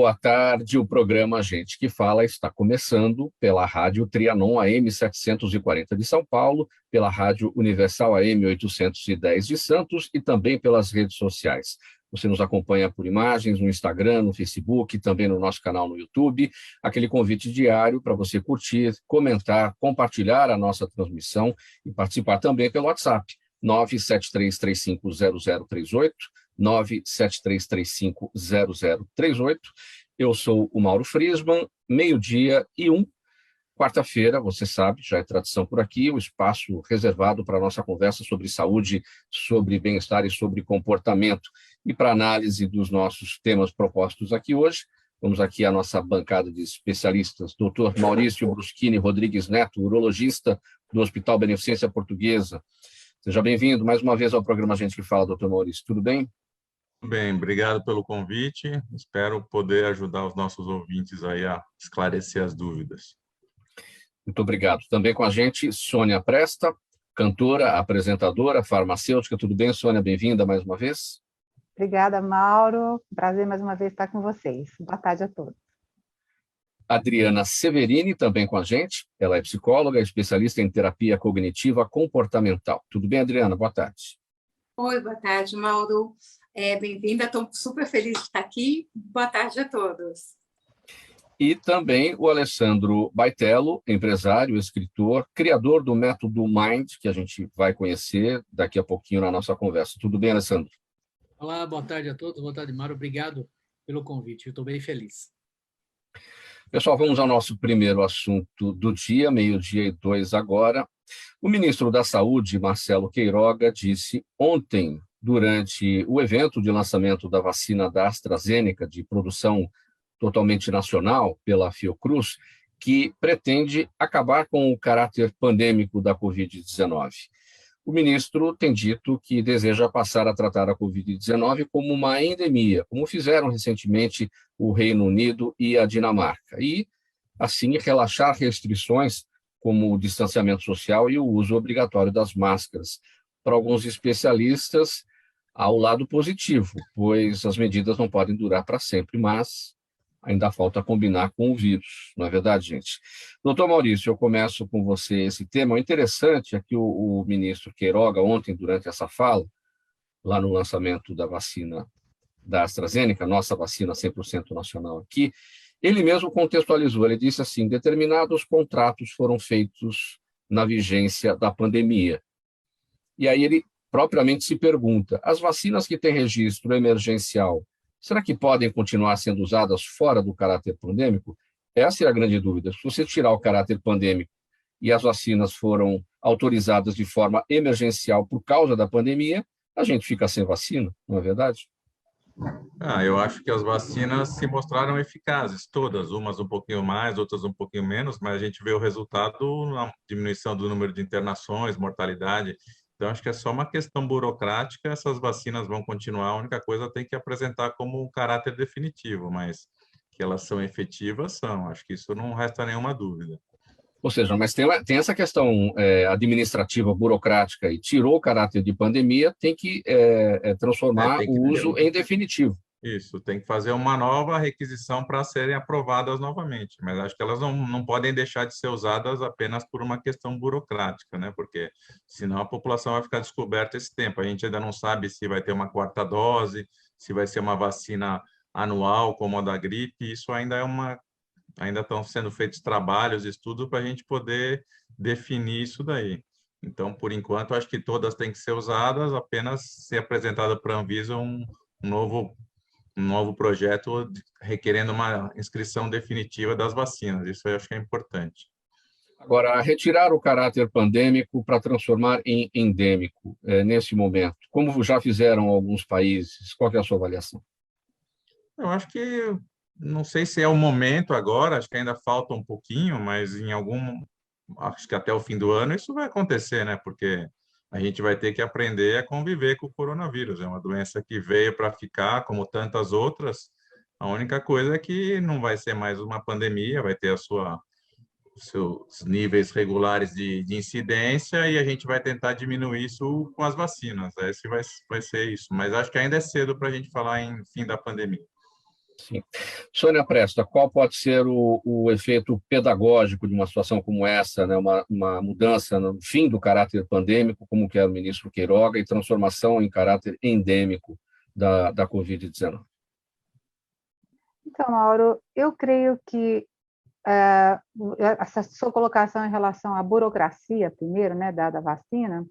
boa tarde. O programa Gente que Fala está começando pela Rádio Trianon AM 740 de São Paulo, pela Rádio Universal AM 810 de Santos e também pelas redes sociais. Você nos acompanha por imagens no Instagram, no Facebook, também no nosso canal no YouTube. Aquele convite diário para você curtir, comentar, compartilhar a nossa transmissão e participar também pelo WhatsApp, 973350038. 973350038. Eu sou o Mauro Friesman, 12:01, quarta-feira, você sabe, já é tradição por aqui, o espaço reservado para a nossa conversa sobre saúde, sobre bem-estar e sobre comportamento. E para análise dos nossos temas propostos aqui hoje, vamos aqui à nossa bancada de especialistas, Dr. Maurício Bruschini Rodrigues Neto, urologista do Hospital Beneficência Portuguesa. Seja bem-vindo mais uma vez ao programa Gente que Fala, Dr. Maurício. Tudo bem? Bem, obrigado pelo convite. Espero poder ajudar os nossos ouvintes aí a esclarecer as dúvidas. Muito obrigado. Também com a gente, Sônia Presta, cantora, apresentadora, farmacêutica. Tudo bem, Sônia? Bem-vinda mais uma vez. Obrigada, Mauro. Prazer mais uma vez estar com vocês. Boa tarde a todos. Adriana Severini, também com a gente. Ela é psicóloga, especialista em terapia cognitiva comportamental. Tudo bem, Adriana? Boa tarde. Oi, boa tarde, Mauro. Bem-vinda, estou super feliz de estar aqui. Boa tarde a todos. E também o Alessandro Baitello, empresário, escritor, criador do método Mind, que a gente vai conhecer daqui a pouquinho na nossa conversa. Tudo bem, Alessandro? Olá, boa tarde a todos. Boa tarde, Mauro. Obrigado pelo convite. Eu estou bem feliz. Pessoal, vamos ao nosso primeiro assunto do dia, 12:02 agora. O ministro da Saúde, Marcelo Queiroga, disse ontem, durante o evento de lançamento da vacina da AstraZeneca, de produção totalmente nacional pela Fiocruz, que pretende acabar com o caráter pandêmico da Covid-19. O ministro tem dito que deseja passar a tratar a Covid-19 como uma endemia, como fizeram recentemente o Reino Unido e a Dinamarca, e, assim, relaxar restrições como o distanciamento social e o uso obrigatório das máscaras. Para alguns especialistas, há o lado positivo, pois as medidas não podem durar para sempre, mas ainda falta combinar com o vírus, não é verdade, gente? Doutor Maurício, eu começo com você esse tema. O interessante é que o ministro Queiroga, ontem, durante essa fala, lá no lançamento da vacina da AstraZeneca, nossa vacina 100% nacional aqui, ele mesmo contextualizou, ele disse assim, determinados contratos foram feitos na vigência da pandemia. E aí ele propriamente se pergunta, as vacinas que têm registro emergencial, será que podem continuar sendo usadas fora do caráter pandêmico? Essa é a grande dúvida. Se você tirar o caráter pandêmico e as vacinas foram autorizadas de forma emergencial por causa da pandemia, a gente fica sem vacina, não é verdade? Eu acho que as vacinas se mostraram eficazes, todas, umas um pouquinho mais, outras um pouquinho menos, mas a gente vê o resultado na diminuição do número de internações, mortalidade. Então, acho que é só uma questão burocrática, essas vacinas vão continuar, a única coisa tem que apresentar como um caráter definitivo, mas que elas são efetivas, são. Acho que isso não resta nenhuma dúvida. Ou seja, mas tem essa questão administrativa, burocrática, e tirou o caráter de pandemia, tem que transformar o uso em definitivo. Isso, tem que fazer uma nova requisição para serem aprovadas novamente, mas acho que elas não podem deixar de ser usadas apenas por uma questão burocrática, né? Porque senão a população vai ficar descoberta esse tempo. A gente ainda não sabe se vai ter uma quarta dose, se vai ser uma vacina anual, como a da gripe, isso ainda estão sendo feitos trabalhos, estudos para a gente poder definir isso daí. Então, por enquanto, acho que todas têm que ser usadas, apenas ser apresentada para a Anvisa um novo projeto requerendo uma inscrição definitiva das vacinas. Isso eu acho que é importante. Agora, retirar o caráter pandêmico para transformar em endêmico, nesse momento, como já fizeram alguns países, qual é a sua avaliação? Eu acho que, não sei se é o momento agora, acho que ainda falta um pouquinho, mas acho que até o fim do ano isso vai acontecer, né? Porque a gente vai ter que aprender a conviver com o coronavírus. É uma doença que veio para ficar, como tantas outras. A única coisa é que não vai ser mais uma pandemia, vai ter os seus níveis regulares de incidência e a gente vai tentar diminuir isso com as vacinas. Esse vai ser isso. Mas acho que ainda é cedo para a gente falar em fim da pandemia. Sim. Sônia Presta, qual pode ser o efeito pedagógico de uma situação como essa, né? Uma mudança no fim do caráter pandêmico, como quer o ministro Queiroga, e transformação em caráter endêmico da Covid-19? Então, Mauro, eu creio que essa sua colocação em relação à burocracia, primeiro, né, da vacina,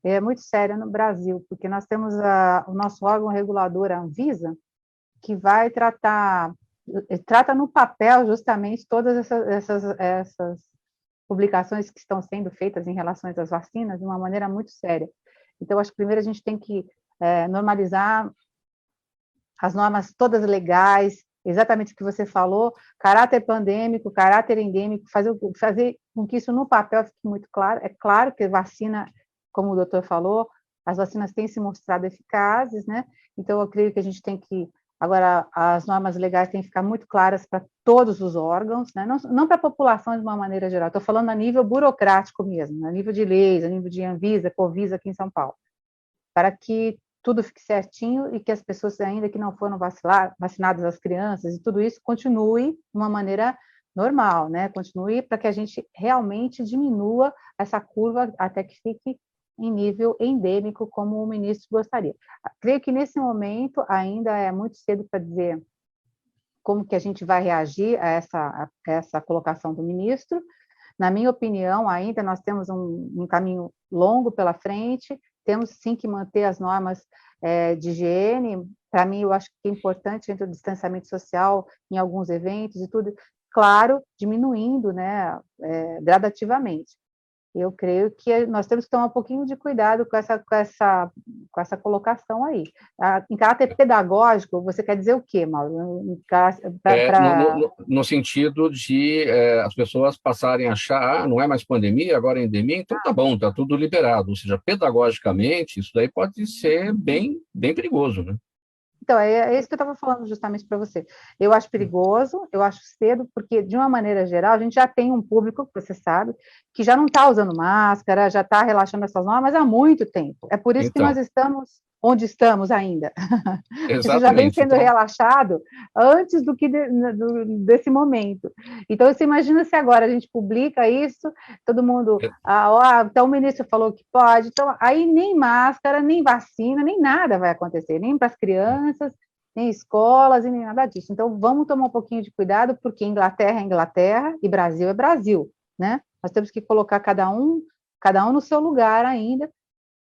é muito séria no Brasil, porque nós temos o nosso órgão regulador, a Anvisa, que vai trata no papel justamente todas essas publicações que estão sendo feitas em relação às vacinas de uma maneira muito séria. Então, acho que primeiro a gente tem que normalizar as normas todas legais, exatamente o que você falou, caráter pandêmico, caráter endêmico, fazer com que isso no papel fique muito claro. É claro que vacina, como o doutor falou, as vacinas têm se mostrado eficazes, né? Então, eu creio que a gente tem que agora, as normas legais têm que ficar muito claras para todos os órgãos, né? Não para a população de uma maneira geral, estou falando a nível burocrático mesmo, a nível de leis, a nível de Anvisa, Covisa aqui em São Paulo, para que tudo fique certinho e que as pessoas ainda que não foram vacinadas, as crianças e tudo isso, continue de uma maneira normal, né? Continue para que a gente realmente diminua essa curva até que fique em nível endêmico, como o ministro gostaria. Creio que, nesse momento, ainda é muito cedo para dizer como que a gente vai reagir a essa colocação do ministro. Na minha opinião, ainda nós temos um caminho longo pela frente, temos sim que manter as normas de higiene. Para mim, eu acho que é importante entre o distanciamento social em alguns eventos e tudo, claro, diminuindo, né, gradativamente. Eu creio que nós temos que tomar um pouquinho de cuidado com essa colocação aí. Em caráter pedagógico, você quer dizer o quê, Mauro? No sentido de as pessoas passarem a achar, não é mais pandemia, agora é endemia, então tá bom, tá tudo liberado. Ou seja, pedagogicamente, isso daí pode ser bem, bem perigoso, né? Então, é isso que eu estava falando justamente para você. Eu acho perigoso, eu acho cedo, porque, de uma maneira geral, a gente já tem um público, você sabe, que já não está usando máscara, já está relaxando essas normas há muito tempo. É por isso que nós estamos onde estamos ainda. Isso já vem sendo relaxado antes desse momento. Então, você imagina se agora a gente publica isso, todo mundo, então o ministro falou que pode, então aí nem máscara, nem vacina, nem nada vai acontecer, nem para as crianças, nem escolas, e nem nada disso. Então, vamos tomar um pouquinho de cuidado, porque Inglaterra é Inglaterra e Brasil é Brasil, né? Nós temos que colocar cada um no seu lugar ainda,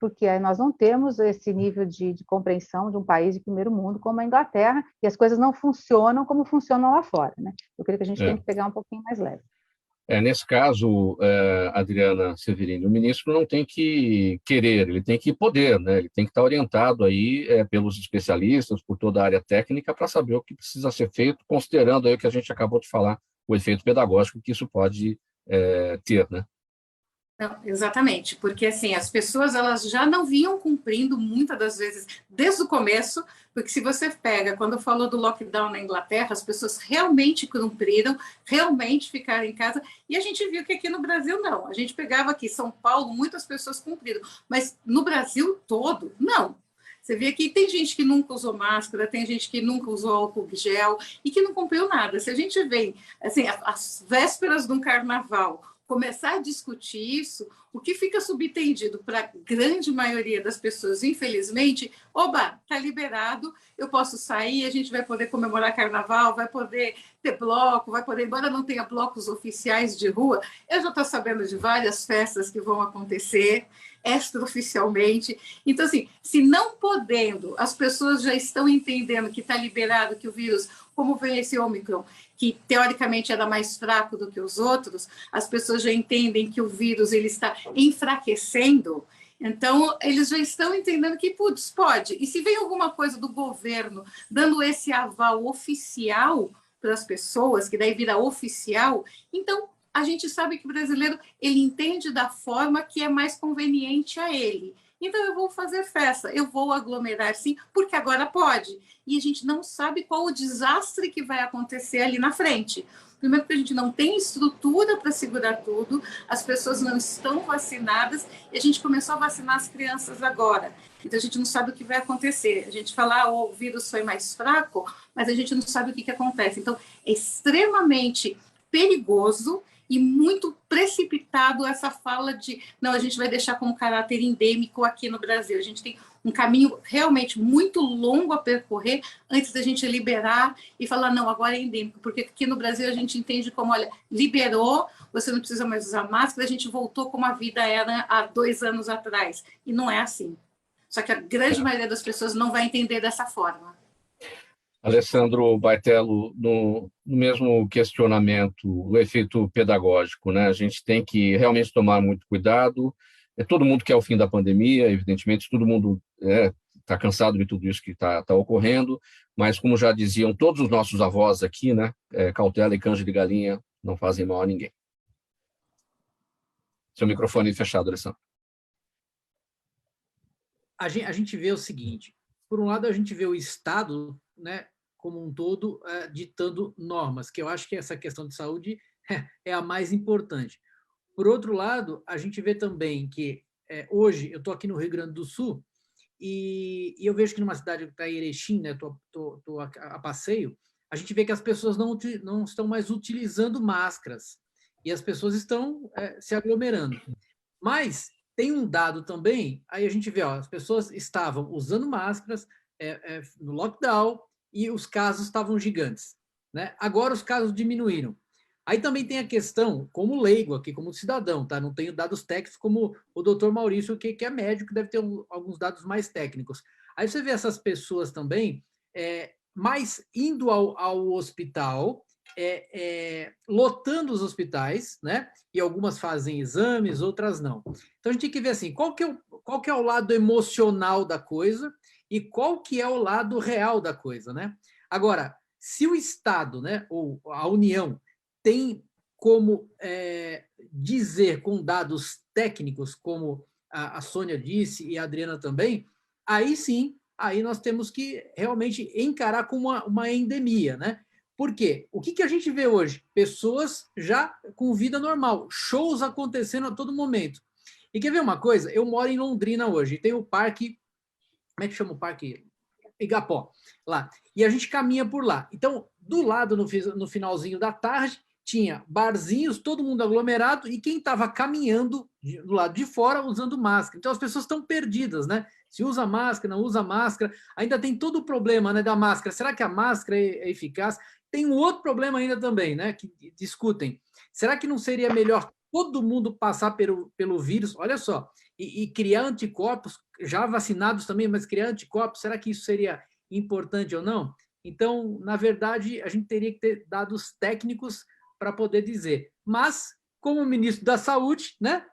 porque aí nós não temos esse nível de compreensão de um país de primeiro mundo como a Inglaterra, e as coisas não funcionam como funcionam lá fora, né? Eu creio que a gente tem que pegar um pouquinho mais leve. Nesse caso, Adriana Severini, o ministro não tem que querer, ele tem que poder, né? Ele tem que estar orientado aí pelos especialistas, por toda a área técnica, para saber o que precisa ser feito, considerando aí o que a gente acabou de falar, o efeito pedagógico que isso pode ter, né? Não, exatamente, porque assim, as pessoas elas já não vinham cumprindo muitas das vezes desde o começo, porque se você pega, quando falou do lockdown na Inglaterra, as pessoas realmente cumpriram, realmente ficaram em casa, e a gente viu que aqui no Brasil não, a gente pegava aqui São Paulo, muitas pessoas cumpriram, mas no Brasil todo, não. Você vê que tem gente que nunca usou máscara, tem gente que nunca usou álcool gel e que não cumpriu nada. Se a gente vem, assim, as vésperas de um carnaval, começar a discutir isso, o que fica subentendido para a grande maioria das pessoas, infelizmente, oba, está liberado, eu posso sair, a gente vai poder comemorar carnaval, vai poder ter bloco, vai poder, embora não tenha blocos oficiais de rua, eu já estou sabendo de várias festas que vão acontecer extraoficialmente. Então, assim, se não podendo, as pessoas já estão entendendo que está liberado, que o vírus, como vem esse Ômicron, que teoricamente era mais fraco do que os outros, as pessoas já entendem que o vírus ele está enfraquecendo, então eles já estão entendendo que, putz, pode. E se vem alguma coisa do governo dando esse aval oficial para as pessoas, que daí vira oficial, então a gente sabe que o brasileiro ele entende da forma que é mais conveniente a ele. Então, eu vou fazer festa, eu vou aglomerar sim, porque agora pode. E a gente não sabe qual o desastre que vai acontecer ali na frente. Primeiro, porque a gente não tem estrutura para segurar tudo, as pessoas não estão vacinadas, e a gente começou a vacinar as crianças agora. Então, a gente não sabe o que vai acontecer. A gente fala, o vírus foi mais fraco, mas a gente não sabe o que acontece. Então, é extremamente perigoso e muito precipitado essa fala de, não, a gente vai deixar como caráter endêmico aqui no Brasil. A gente tem um caminho realmente muito longo a percorrer antes da gente liberar e falar, não, agora é endêmico, porque aqui no Brasil a gente entende como, olha, liberou, você não precisa mais usar máscara, a gente voltou como a vida era há 2 anos atrás. E não é assim. Só que a grande maioria das pessoas não vai entender dessa forma. Alessandro Baitello, no mesmo questionamento, o efeito pedagógico, né? A gente tem que realmente tomar muito cuidado. Todo mundo quer o fim da pandemia, evidentemente, todo mundo está cansado de tudo isso que está ocorrendo, mas, como já diziam todos os nossos avós aqui, né? Cautela e canja de galinha não fazem mal a ninguém. Seu microfone fechado, Alessandro. A gente vê o seguinte, por um lado, a gente vê o Estado, né, como um todo, ditando normas, que eu acho que essa questão de saúde é a mais importante. Por outro lado, a gente vê também que hoje, eu estou aqui no Rio Grande do Sul, e eu vejo que numa cidade que está em Erechim, né, estou a passeio, a gente vê que as pessoas não estão mais utilizando máscaras, e as pessoas estão se aglomerando. Mas tem um dado também, aí a gente vê, as pessoas estavam usando máscaras no lockdown e os casos estavam gigantes, né? Agora os casos diminuíram. Aí também tem a questão, como leigo aqui, como cidadão, tá? Não tenho dados técnicos como o doutor Maurício, que é médico, deve ter alguns dados mais técnicos. Aí você vê essas pessoas também mais indo ao hospital, lotando os hospitais, né? E algumas fazem exames, outras não. Então a gente tem que ver assim, qual que é o lado emocional da coisa e qual que é o lado real da coisa, né? Agora, se o Estado, né, ou a União tem como dizer com dados técnicos, como a Sônia disse e a Adriana também, aí sim, aí nós temos que realmente encarar como uma endemia, né? Por quê? O que a gente vê hoje? Pessoas já com vida normal, shows acontecendo a todo momento. E quer ver uma coisa? Eu moro em Londrina hoje, e tem o parque, como é que chama o parque? Igapó, lá. E a gente caminha por lá. Então, do lado, no finalzinho da tarde, tinha barzinhos, todo mundo aglomerado, e quem estava caminhando do lado de fora usando máscara. Então, as pessoas estão perdidas, né? Se usa máscara, não usa máscara. Ainda tem todo o problema, né, da máscara. Será que a máscara é eficaz? Tem um outro problema ainda também, né, que discutem. Será que não seria melhor todo mundo passar pelo vírus? Olha só, e criar anticorpos, já vacinados também, mas criar anticorpos, será que isso seria importante ou não? Então, na verdade, a gente teria que ter dados técnicos para poder dizer. Mas, como ministro da Saúde, né,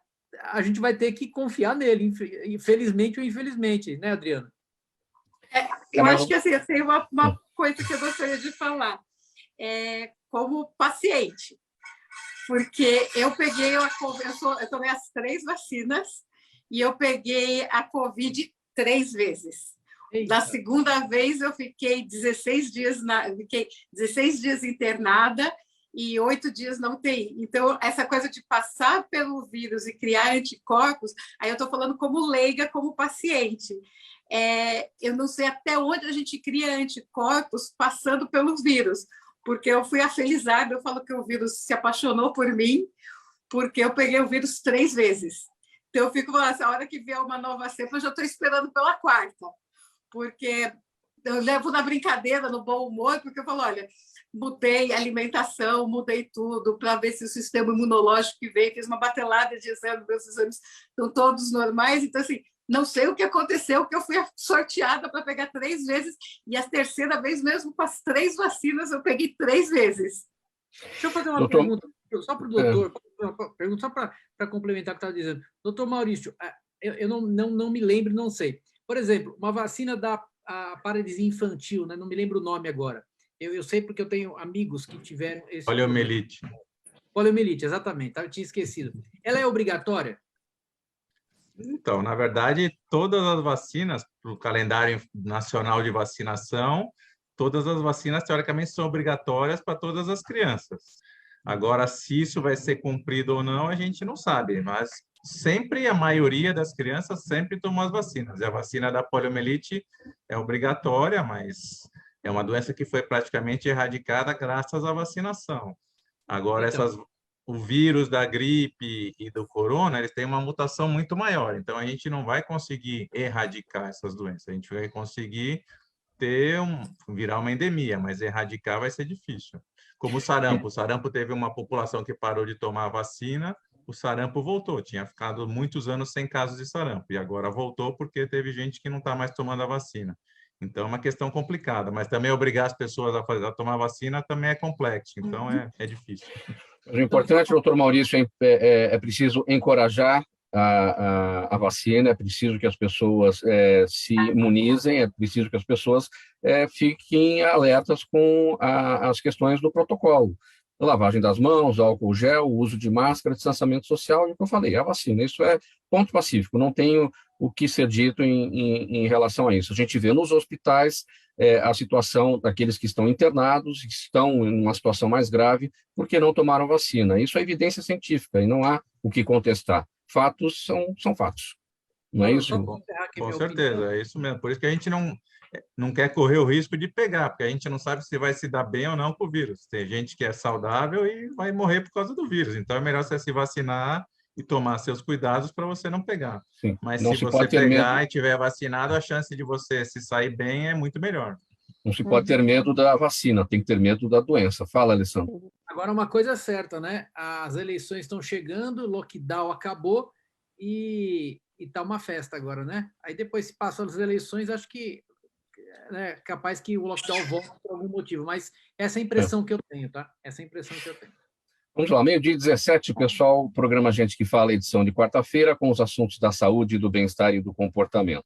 a gente vai ter que confiar nele, infelizmente ou infelizmente, né, Adriana? Eu acho que assim, eu tenho uma coisa que eu gostaria de falar. Como paciente, porque eu tomei as 3 vacinas e eu peguei a Covid 3 vezes. Eita. Na segunda vez eu fiquei 16 dias internada e 8 dias na UTI. Então, essa coisa de passar pelo vírus e criar anticorpos, aí eu estou falando como leiga, como paciente. Eu não sei até onde a gente cria anticorpos passando pelo vírus, porque eu fui afelizada, eu falo que o vírus se apaixonou por mim, porque eu peguei o vírus 3 vezes. Então, eu fico falando, a hora que vier uma nova cepa, eu já estou esperando pela 4ª, porque eu levo na brincadeira, no bom humor, porque eu falo, olha, mudei a alimentação, mudei tudo, para ver se o sistema imunológico que veio, fiz uma batelada de exames, meus exames estão todos normais, então, assim, não sei o que aconteceu, porque eu fui sorteada para pegar 3 vezes, e a 3ª vez, mesmo com as 3 vacinas, eu peguei 3 vezes. Deixa eu fazer uma pergunta só para o doutor, pergunta só para complementar o que estava dizendo. Doutor Maurício, eu não me lembro, não sei. Por exemplo, uma vacina da paralisia infantil, né? Não me lembro o nome agora. Eu sei porque eu tenho amigos que tiveram esse... Poliomielite. Poliomielite, exatamente, eu tinha esquecido. Ela é obrigatória? Então, na verdade, todas as vacinas, para o calendário nacional de vacinação, todas as vacinas, teoricamente, são obrigatórias para todas as crianças. Agora, se isso vai ser cumprido ou não, a gente não sabe, mas sempre a maioria das crianças sempre tomam as vacinas. E a vacina da poliomielite é obrigatória, mas é uma doença que foi praticamente erradicada graças à vacinação. Agora, Então, o vírus da gripe e do corona, eles têm uma mutação muito maior. Então, a gente não vai conseguir erradicar essas doenças. A gente vai conseguir virar uma endemia, mas erradicar vai ser difícil. Como o sarampo. O sarampo teve uma população que parou de tomar a vacina, o sarampo voltou. Tinha ficado muitos anos sem casos de sarampo. E agora voltou porque teve gente que não está mais tomando a vacina. Então, é uma questão complicada, mas também obrigar as pessoas a tomar vacina também é complexo, então é difícil. O importante, doutor Maurício, é preciso encorajar a vacina, é preciso que as pessoas se imunizem, é preciso que as pessoas fiquem alertas com as questões do protocolo. Lavagem das mãos, álcool gel, uso de máscara, distanciamento social, e o que eu falei, a vacina. Isso é ponto pacífico, não tenho o que ser dito em relação a isso. A gente vê nos hospitais a situação daqueles que estão internados, que estão em uma situação mais grave, porque não tomaram vacina. Isso é evidência científica e não há o que contestar. Fatos são fatos. Não é isso? Com certeza, é isso mesmo. Por isso que a gente não quer correr o risco de pegar, porque a gente não sabe se vai se dar bem ou não com o vírus. Tem gente que é saudável e vai morrer por causa do vírus. Então, é melhor você se vacinar e tomar seus cuidados para você não pegar. Sim. Mas não se você pode ter pegar medo. e tiver vacinado, a chance de você se sair bem é muito melhor. Não se pode ter medo da vacina, tem que ter medo da doença. Fala, Alessandro. Agora, uma coisa é certa, né? As eleições estão chegando, o lockdown acabou e está uma festa agora, né? Aí depois, se passam as eleições, acho que é capaz que o lockdown volte por algum motivo, mas essa é a impressão que eu tenho, tá? Essa é a impressão que eu tenho. Vamos lá, meio-dia 17, pessoal, programa Gente que Fala, edição de quarta-feira, com os assuntos da saúde, do bem-estar e do comportamento.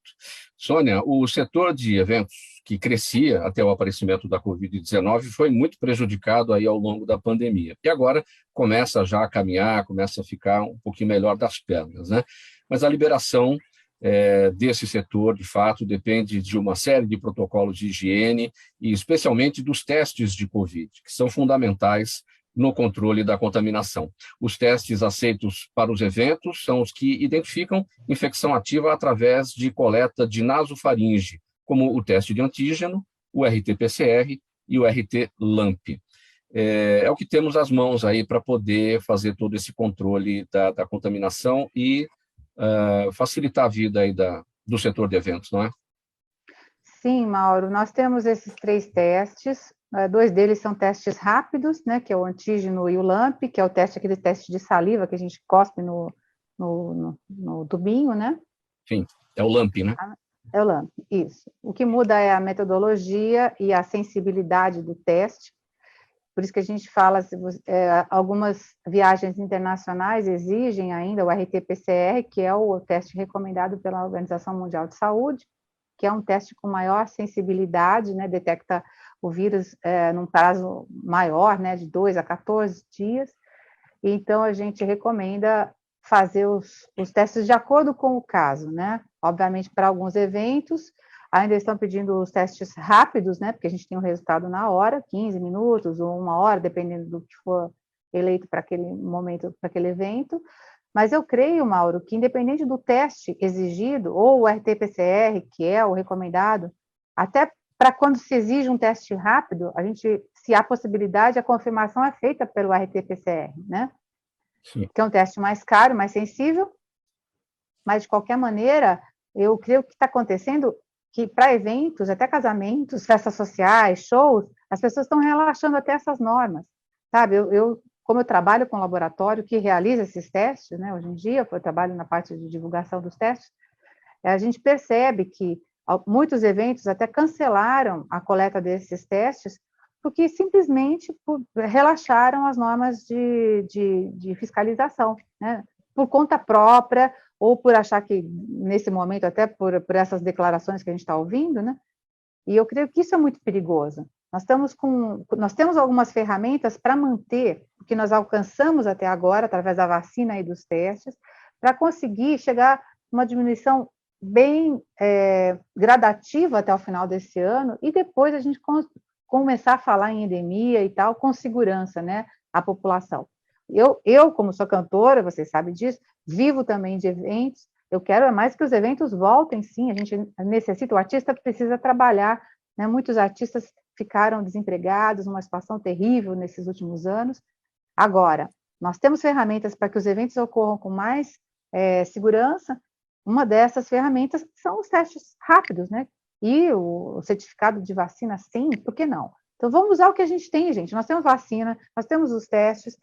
Sônia, o setor de eventos, que crescia até o aparecimento da Covid-19, foi muito prejudicado aí ao longo da pandemia. E agora começa já a caminhar, começa a ficar um pouquinho melhor das pernas, né? Mas a liberação desse setor, de fato, depende de uma série de protocolos de higiene e especialmente dos testes de Covid, que são fundamentais no controle da contaminação. Os testes aceitos para os eventos são os que identificam infecção ativa através de coleta de nasofaringe, como o teste de antígeno, o RT-PCR e o RT-LAMP. É o que temos às mãos aí para poder fazer todo esse controle da contaminação e facilitar a vida aí do setor de eventos, não é? Sim, Mauro, nós temos esses 3 testes, 2 deles são testes rápidos, né, que é o antígeno e o LAMP, que é aquele teste de saliva que a gente cospe no tubinho, né? Sim, é o LAMP, né? É o LAMP, isso. O que muda é a metodologia e a sensibilidade do teste, por isso que a gente fala, algumas viagens internacionais exigem ainda o RT-PCR, que é o teste recomendado pela Organização Mundial de Saúde, que é um teste com maior sensibilidade, né, detecta o vírus num prazo maior, né, de 2 a 14 dias. Então, a gente recomenda fazer os testes de acordo com o caso, né? Obviamente, para alguns eventos, ainda estão pedindo os testes rápidos, né, porque a gente tem o resultado na hora, 15 minutos ou 1 hora, dependendo do que for eleito para aquele momento, para aquele evento. Mas eu creio, Mauro, que independente do teste exigido, ou o RT-PCR, que é o recomendado, até para quando se exige um teste rápido, se há possibilidade, a confirmação é feita pelo RT-PCR, né? Sim. Que é um teste mais caro, mais sensível, mas, de qualquer maneira, eu creio que está acontecendo que, para eventos, até casamentos, festas sociais, shows, as pessoas estão relaxando até essas normas, sabe? Como eu trabalho com um laboratório que realiza esses testes, né, hoje em dia, eu trabalho na parte de divulgação dos testes, a gente percebe que muitos eventos até cancelaram a coleta desses testes porque simplesmente relaxaram as normas de fiscalização, né, por conta própria ou por achar que, nesse momento, até por essas declarações que a gente está ouvindo, né, e eu creio que isso é muito perigoso. Nós temos algumas ferramentas para manter o que nós alcançamos até agora, através da vacina e dos testes, para conseguir chegar a uma diminuição bem gradativa até o final desse ano, e depois a gente começar a falar em endemia e tal, com segurança, né? a população. Eu, como sou cantora, vocês sabem disso, vivo também de eventos, eu quero mais que os eventos voltem, sim, a gente necessita, o artista precisa trabalhar, né? Muitos artistas ficaram desempregados, uma situação terrível nesses últimos anos. Agora, nós temos ferramentas para que os eventos ocorram com mais segurança. Uma dessas ferramentas são os testes rápidos, né? E o certificado de vacina, sim, por que não? Então, vamos usar o que a gente tem, gente. Nós temos vacina, nós temos os testes.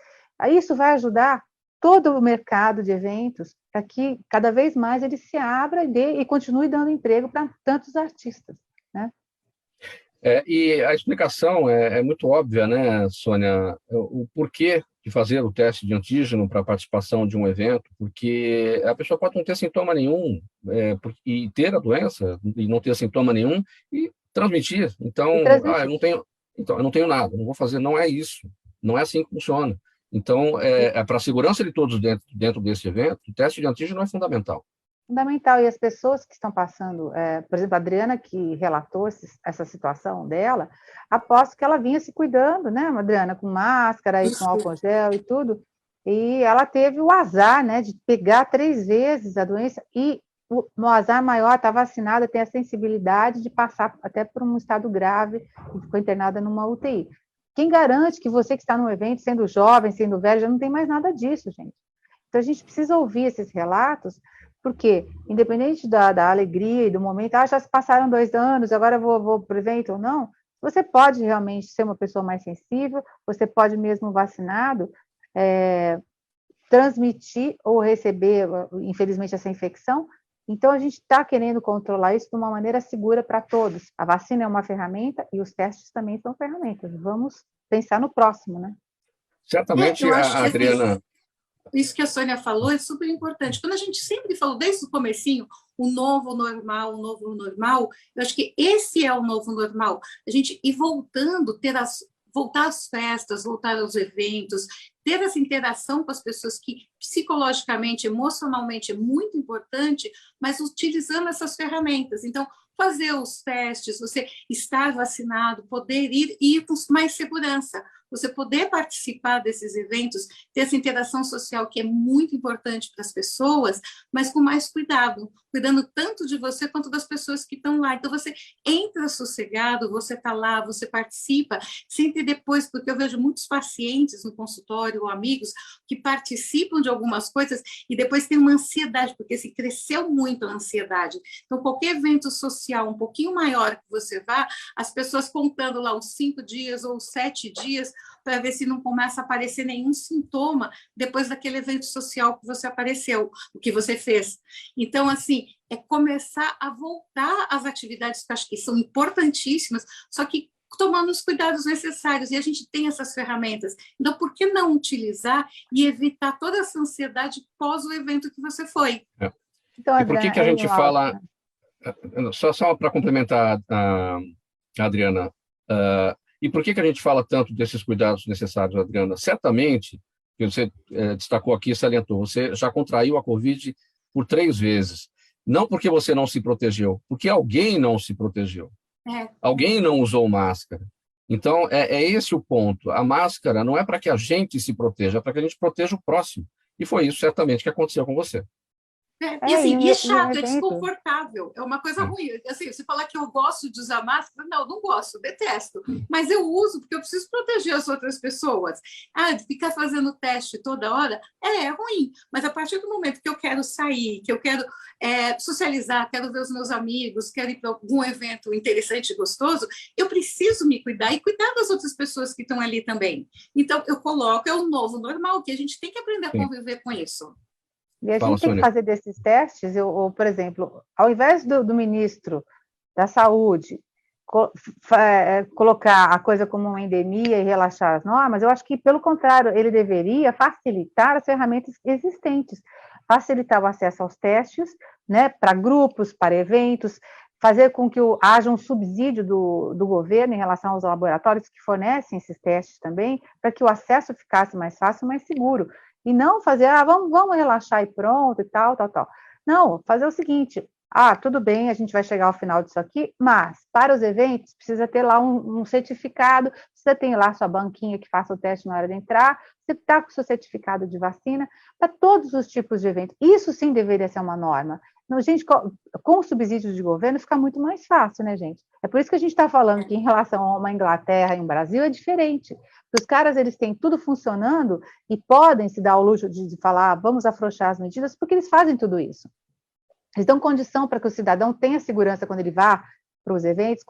Isso vai ajudar todo o mercado de eventos para que cada vez mais ele se abra e continue dando emprego para tantos artistas, né? E a explicação é muito óbvia, né, Sônia? O porquê de fazer o teste de antígeno para a participação de um evento, porque a pessoa pode não ter sintoma nenhum e ter a doença e não ter sintoma nenhum e transmitir. Então, eu não tenho nada, não vou fazer. Não é isso. Não é assim que funciona. Então, para a segurança de todos dentro desse evento, o teste de antígeno é fundamental. Fundamental. E as pessoas que estão passando, por exemplo, a Adriana, que relatou essa situação dela, aposto que ela vinha se cuidando, né, Adriana, com máscara e com álcool gel e tudo, e ela teve o azar, né, de pegar 3 vezes a doença, e no azar maior, está vacinada, tem a sensibilidade de passar até por um estado grave, e ficou internada numa UTI. Quem garante que você que está no evento, sendo jovem, sendo velho, já não tem mais nada disso, gente? Então, a gente precisa ouvir esses relatos, porque, independente da alegria e do momento, já se passaram 2 anos, agora eu vou para o evento ou não, você pode realmente ser uma pessoa mais sensível, você pode mesmo vacinado, transmitir ou receber, infelizmente, essa infecção. Então, a gente está querendo controlar isso de uma maneira segura para todos. A vacina é uma ferramenta e os testes também são ferramentas. Vamos pensar no próximo, né? Certamente, a Adriana... Isso que a Sônia falou é super importante. Quando a gente sempre falou, desde o comecinho, o novo normal, eu acho que esse é o novo normal. A gente ir voltando, voltar às festas, voltar aos eventos, ter essa interação com as pessoas que psicologicamente, emocionalmente é muito importante, mas utilizando essas ferramentas. Então, fazer os testes, você estar vacinado, poder ir com mais segurança, você poder participar desses eventos, ter essa interação social que é muito importante para as pessoas, mas com mais cuidado, cuidando tanto de você quanto das pessoas que estão lá. Então, você entra sossegado, você está lá, você participa, sempre depois, porque eu vejo muitos pacientes no consultório ou amigos que participam de algumas coisas e depois tem uma ansiedade, porque se cresceu muito a ansiedade. Então, qualquer evento social um pouquinho maior que você vá, as pessoas contando lá os 5 dias ou os 7 dias, para ver se não começa a aparecer nenhum sintoma depois daquele evento social que você apareceu, o que você fez. Então, assim, é começar a voltar às atividades que eu acho que são importantíssimas, só que tomando os cuidados necessários, e a gente tem essas ferramentas. Então, por que não utilizar e evitar toda essa ansiedade pós o evento que você foi? Então, e por que a gente fala... Só para complementar a Adriana, e por que a gente fala tanto desses cuidados necessários, Adriana? Certamente, que você destacou aqui, salientou, você já contraiu a Covid por 3 vezes. Não porque você não se protegeu, porque alguém não se protegeu. Alguém não usou máscara. Então, é esse o ponto. A máscara não é para que a gente se proteja, é para que a gente proteja o próximo. E foi isso, certamente, que aconteceu com você. E assim, e é chato, é desconfortável, é uma coisa ruim. Assim, você falar que eu gosto de usar máscara, não gosto, detesto. Mas eu uso porque eu preciso proteger as outras pessoas. Ficar fazendo teste toda hora é ruim. Mas a partir do momento que eu quero sair, que eu quero socializar, quero ver os meus amigos, quero ir para algum evento interessante e gostoso, eu preciso me cuidar e cuidar das outras pessoas que estão ali também. Então, eu coloco, é o novo normal, que a gente tem que aprender a conviver com isso. E a gente tem que fazer desses testes, por exemplo, ao invés do ministro da Saúde colocar a coisa como uma endemia e relaxar as normas, eu acho que, pelo contrário, ele deveria facilitar as ferramentas existentes, facilitar o acesso aos testes, né, para grupos, para eventos, fazer com que haja um subsídio do governo em relação aos laboratórios que fornecem esses testes também, para que o acesso ficasse mais fácil, mais seguro. E não fazer, vamos relaxar e pronto, e tal. Não, fazer o seguinte, tudo bem, a gente vai chegar ao final disso aqui, mas para os eventos precisa ter lá um certificado, precisa ter lá sua banquinha que faça o teste na hora de entrar, você está com o seu certificado de vacina, para todos os tipos de eventos. Isso sim deveria ser uma norma. Não, gente, com subsídios de governo fica muito mais fácil, né, gente? É por isso que a gente está falando que em relação a uma Inglaterra e um Brasil é diferente. Os caras, eles têm tudo funcionando e podem se dar ao luxo de falar, vamos afrouxar as medidas, porque eles fazem tudo isso. Eles dão condição para que o cidadão tenha segurança quando ele vá para os eventos,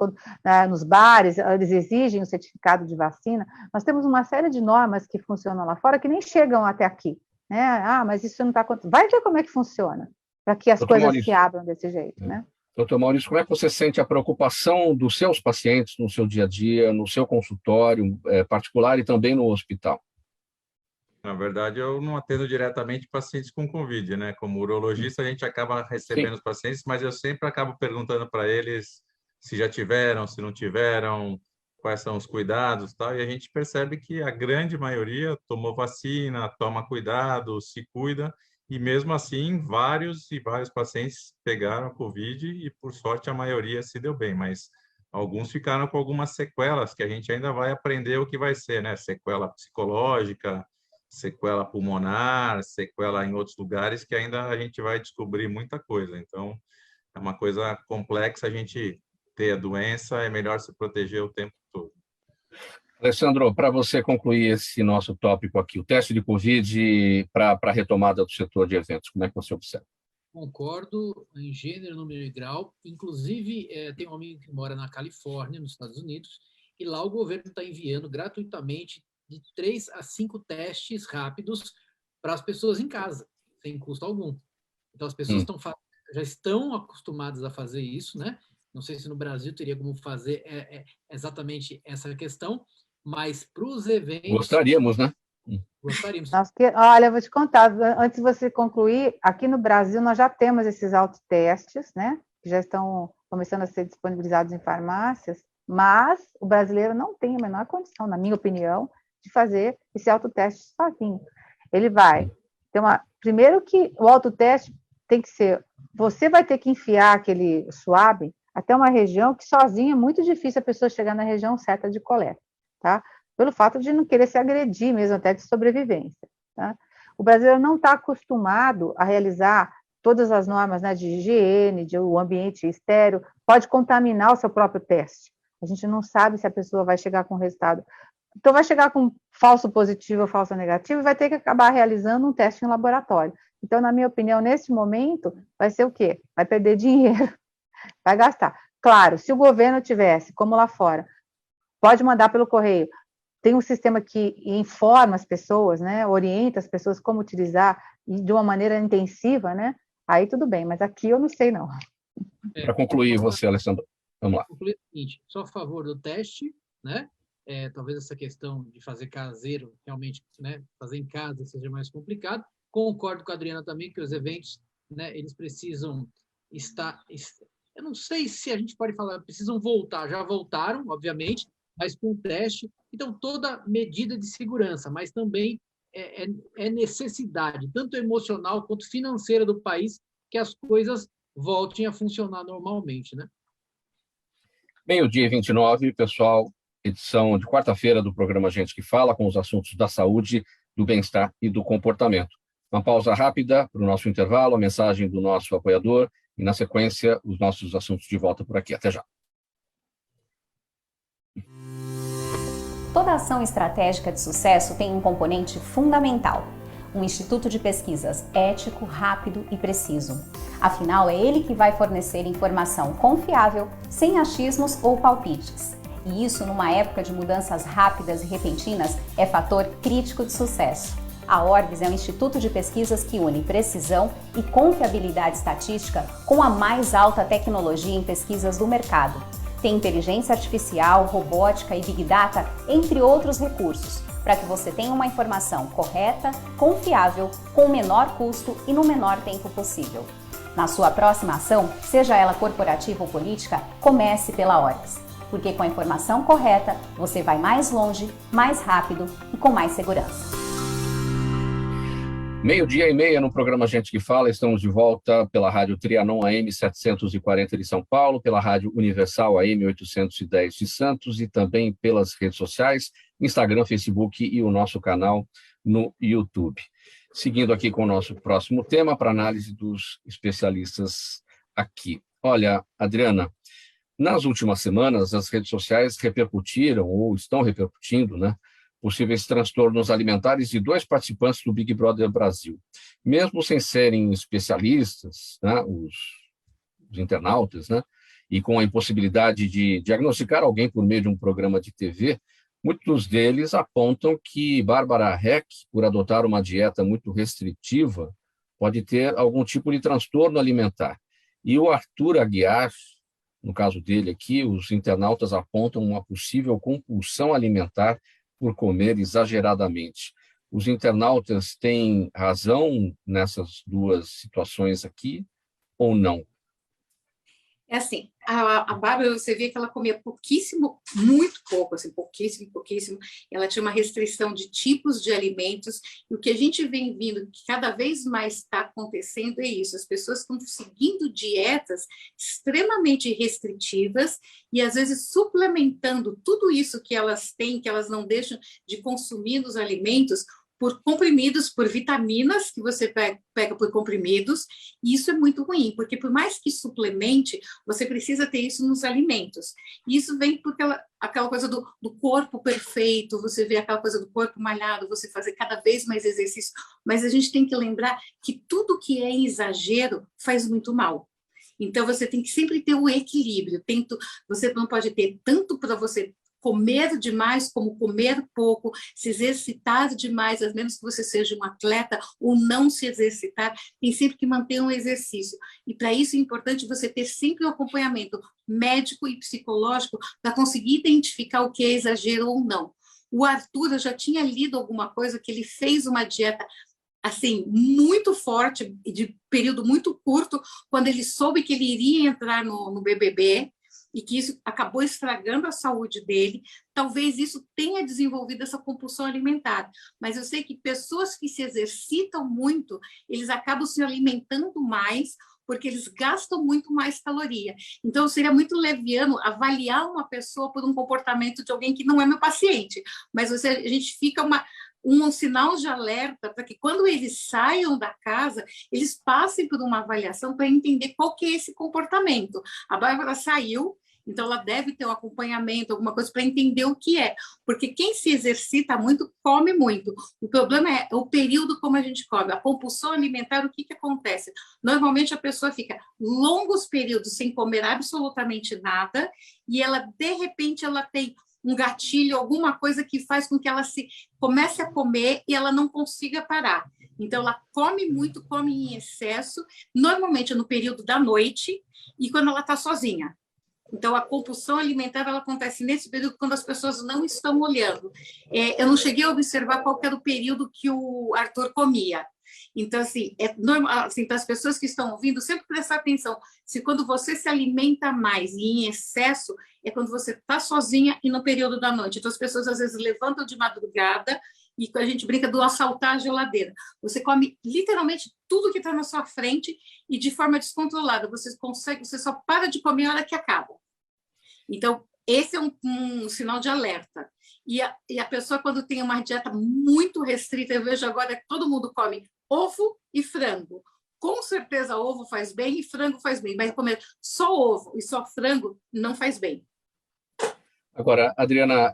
nos bares, eles exigem o certificado de vacina. Nós temos uma série de normas que funcionam lá fora que nem chegam até aqui. Né? Mas isso não está acontecendo. Vai ver como é que funciona, para que as coisas se abram desse jeito. Né? Doutor Maurício, como é que você sente a preocupação dos seus pacientes no seu dia a dia, no seu consultório particular e também no hospital? Na verdade, eu não atendo diretamente pacientes com Covid, né? Como urologista, a gente acaba recebendo os pacientes, mas eu sempre acabo perguntando para eles se já tiveram, se não tiveram, quais são os cuidados, tal. E a gente percebe que a grande maioria tomou vacina, toma cuidado, se cuida, e mesmo assim, vários pacientes pegaram Covid e, por sorte, a maioria se deu bem, mas alguns ficaram com algumas sequelas que a gente ainda vai aprender o que vai ser, né? Sequela psicológica, sequela pulmonar, sequela em outros lugares que ainda a gente vai descobrir muita coisa. Então, é uma coisa complexa a gente ter a doença, é melhor se proteger o tempo todo. Alessandro, para você concluir esse nosso tópico aqui, o teste de Covid para a retomada do setor de eventos, como é que você observa? Concordo em gênero, número e grau. Inclusive, tem um amigo que mora na Califórnia, nos Estados Unidos, e lá o governo está enviando gratuitamente de 3 a 5 testes rápidos para as pessoas em casa, sem custo algum. Então, as pessoas já estão acostumadas a fazer isso, né? Não sei se no Brasil teria como fazer exatamente essa questão, mas para os eventos... Gostaríamos, né? Gostaríamos. Olha, eu vou te contar, antes de você concluir, aqui no Brasil nós já temos esses autotestes, né? Que já estão começando a ser disponibilizados em farmácias, mas o brasileiro não tem a menor condição, na minha opinião, de fazer esse autoteste sozinho. Ele vai ter primeiro que o autoteste tem que ser, você vai ter que enfiar aquele swab até uma região que sozinho é muito difícil a pessoa chegar na região certa de coleta, tá? Pelo fato de não querer se agredir mesmo, até de sobrevivência, tá? O brasileiro não está acostumado a realizar todas as normas, né, de higiene, de o ambiente estéreo, pode contaminar o seu próprio teste. A gente não sabe se a pessoa vai chegar com resultado. Então, vai chegar com falso positivo ou falso negativo e vai ter que acabar realizando um teste em laboratório. Então, na minha opinião, nesse momento, vai ser o quê? Vai perder dinheiro, vai gastar. Claro, se o governo tivesse, como lá fora, pode mandar pelo correio, tem um sistema que informa as pessoas, né, orienta as pessoas como utilizar e de uma maneira intensiva, né, aí tudo bem, mas aqui eu não sei, não. Para concluir, você, Alessandro, vamos lá. Concluir o seguinte, sou a favor do teste, né, talvez essa questão de fazer caseiro, realmente, né, fazer em casa seja mais complicado. Concordo com a Adriana também que os eventos, né, eles precisam estar... Eu não sei se a gente pode falar, precisam voltar, já voltaram, obviamente, mas com teste. Então, toda medida de segurança, mas também é necessidade, tanto emocional quanto financeira do país, que as coisas voltem a funcionar normalmente, né? Meio-dia e 29, pessoal, edição de quarta-feira do programa Gente que Fala, com os assuntos da saúde, do bem-estar e do comportamento. Uma pausa rápida para o nosso intervalo, a mensagem do nosso apoiador e, na sequência, os nossos assuntos de volta por aqui. Até já. Toda ação estratégica de sucesso tem um componente fundamental: um instituto de pesquisas ético, rápido e preciso. Afinal, é ele que vai fornecer informação confiável, sem achismos ou palpites. E isso, numa época de mudanças rápidas e repentinas, é fator crítico de sucesso. A Orbis é um instituto de pesquisas que une precisão e confiabilidade estatística com a mais alta tecnologia em pesquisas do mercado. Tem inteligência artificial, robótica e Big Data, entre outros recursos, para que você tenha uma informação correta, confiável, com o menor custo e no menor tempo possível. Na sua próxima ação, seja ela corporativa ou política, comece pela Orbis, porque com a informação correta, você vai mais longe, mais rápido e com mais segurança. 12:30 no programa Gente que Fala. Estamos de volta pela Rádio Trianon AM 740 de São Paulo, pela Rádio Universal AM 810 de Santos e também pelas redes sociais, Instagram, Facebook e o nosso canal no YouTube. Seguindo aqui com o nosso próximo tema para análise dos especialistas aqui. Olha, Adriana, nas últimas semanas as redes sociais repercutiram ou estão repercutindo, né, possíveis transtornos alimentares de 2 participantes do Big Brother Brasil. Mesmo sem serem especialistas, né, os internautas, né, e com a impossibilidade de diagnosticar alguém por meio de um programa de TV, muitos deles apontam que Bárbara Heck, por adotar uma dieta muito restritiva, pode ter algum tipo de transtorno alimentar. E o Arthur Aguiar, no caso dele aqui, os internautas apontam uma possível compulsão alimentar por comer exageradamente. Os internautas têm razão nessas duas situações aqui ou não? É assim, a Bárbara, você vê que ela comia pouquíssimo, muito pouco, assim, pouquíssimo. Ela tinha uma restrição de tipos de alimentos, e o que a gente vem vindo, que cada vez mais está acontecendo, é isso. As pessoas estão seguindo dietas extremamente restritivas e, às vezes, suplementando tudo isso que elas têm, que elas não deixam de consumir nos alimentos, por comprimidos, por vitaminas que você pega por comprimidos, e isso é muito ruim, porque por mais que suplemente, você precisa ter isso nos alimentos. E isso vem por aquela coisa do corpo perfeito, você vê aquela coisa do corpo malhado, você fazer cada vez mais exercício, mas a gente tem que lembrar que tudo que é exagero faz muito mal. Então, você tem que sempre ter um equilíbrio, você não pode ter tanto para você comer demais como comer pouco, se exercitar demais, a menos que você seja um atleta, ou não se exercitar, tem sempre que manter um exercício. E para isso é importante você ter sempre um acompanhamento médico e psicológico para conseguir identificar o que é exagero ou não. O Arthur, eu já tinha lido alguma coisa que ele fez uma dieta assim, muito forte, de período muito curto, quando ele soube que ele iria entrar no BBB, e que isso acabou estragando a saúde dele. Talvez isso tenha desenvolvido essa compulsão alimentar, mas eu sei que pessoas que se exercitam muito, eles acabam se alimentando mais, porque eles gastam muito mais caloria. Então, seria muito leviano avaliar uma pessoa por um comportamento de alguém que não é meu paciente, mas a gente fica um sinal de alerta para que, quando eles saiam da casa, eles passem por uma avaliação para entender qual que é esse comportamento. A Bárbara saiu, então ela deve ter um acompanhamento, alguma coisa para entender o que é, porque quem se exercita muito, come muito. O problema é o período como a gente come. A compulsão alimentar, o que acontece? Normalmente a pessoa fica longos períodos sem comer absolutamente nada, e ela, de repente, ela tem um gatilho, alguma coisa que faz com que ela comece a comer e ela não consiga parar. Então, ela come muito, come em excesso, normalmente no período da noite e quando ela está sozinha. Então, a compulsão alimentar ela acontece nesse período quando as pessoas não estão olhando. Eu não cheguei a observar qual era o período que o Arthur comia. Então, assim, é normal, assim, para as pessoas que estão ouvindo, sempre prestar atenção. Se quando você se alimenta mais e em excesso, é quando você está sozinha e no período da noite. Então, as pessoas às vezes levantam de madrugada e a gente brinca do assaltar a geladeira. Você come literalmente tudo que está na sua frente e de forma descontrolada. Você só para de comer a hora que acaba. Então, esse é um sinal de alerta. E a pessoa, quando tem uma dieta muito restrita, eu vejo agora que todo mundo come ovo e frango. Com certeza, ovo faz bem e frango faz bem, mas comer só ovo e só frango não faz bem. Agora, Adriana,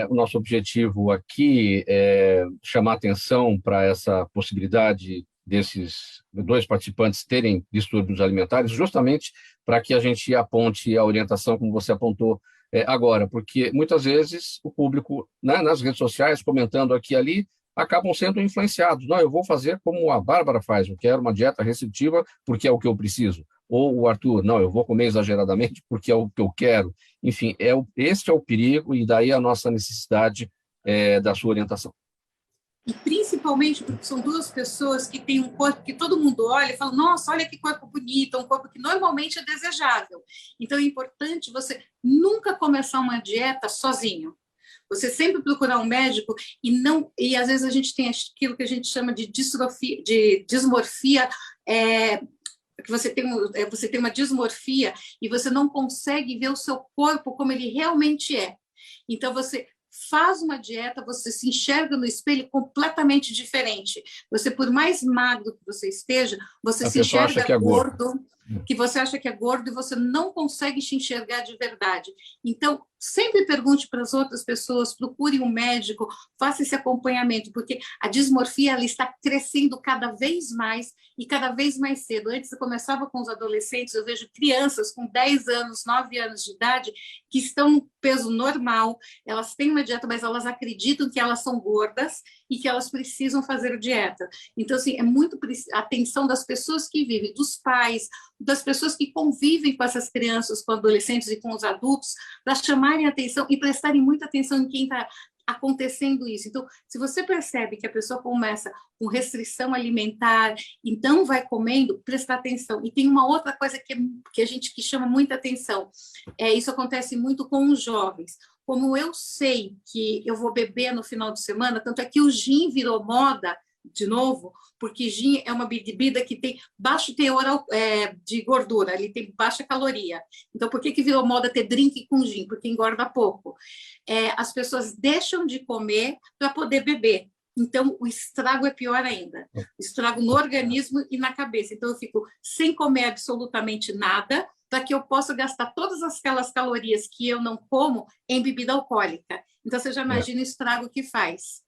o nosso objetivo aqui é chamar atenção para essa possibilidade desses 2 participantes terem distúrbios alimentares, justamente para que a gente aponte a orientação, como você apontou agora, porque muitas vezes o público, né, nas redes sociais, comentando aqui e ali, acabam sendo influenciados. Não, eu vou fazer como a Bárbara faz, eu quero uma dieta restritiva porque é o que eu preciso. Ou o Arthur, não, eu vou comer exageradamente porque é o que eu quero. Enfim, esse é o perigo e daí a nossa necessidade da sua orientação. E principalmente porque são 2 pessoas que têm um corpo que todo mundo olha e fala, nossa, olha que corpo bonito, um corpo que normalmente é desejável. Então é importante você nunca começar uma dieta sozinho. Você sempre procurar um médico e às vezes a gente tem aquilo que a gente chama de dismorfia, que você tem uma dismorfia e você não consegue ver o seu corpo como ele realmente é. Então, você faz uma dieta, você se enxerga no espelho completamente diferente. Você, por mais magro que você esteja, você se enxerga gordo, que você acha que é gordo e você não consegue te enxergar de verdade. Então, sempre pergunte para as outras pessoas, procure um médico, faça esse acompanhamento, porque a dismorfia ela está crescendo cada vez mais e cada vez mais cedo. Antes eu começava com os adolescentes, eu vejo crianças com 10 anos, 9 anos de idade, que estão no peso normal, elas têm uma dieta, mas elas acreditam que elas são gordas e que elas precisam fazer dieta. Então, assim, é muito a atenção das pessoas que vivem, dos pais, das pessoas que convivem com essas crianças, com adolescentes e com os adultos, para chamarem atenção e prestarem muita atenção em quem está acontecendo isso. Então, se você percebe que a pessoa começa com restrição alimentar, então vai comendo, prestar atenção. E tem uma outra coisa que chama muita atenção. Isso acontece muito com os jovens. Como eu sei que eu vou beber no final de semana, tanto é que o gin virou moda, de novo, porque gin é uma bebida que tem baixo teor de gordura, ele tem baixa caloria. Então, por que virou moda ter drink com gin? Porque engorda pouco. As pessoas deixam de comer para poder beber. Então, o estrago é pior ainda. O estrago no organismo e na cabeça. Então, eu fico sem comer absolutamente nada, para que eu possa gastar todas aquelas calorias que eu não como em bebida alcoólica. Então, você já imagina o estrago que faz.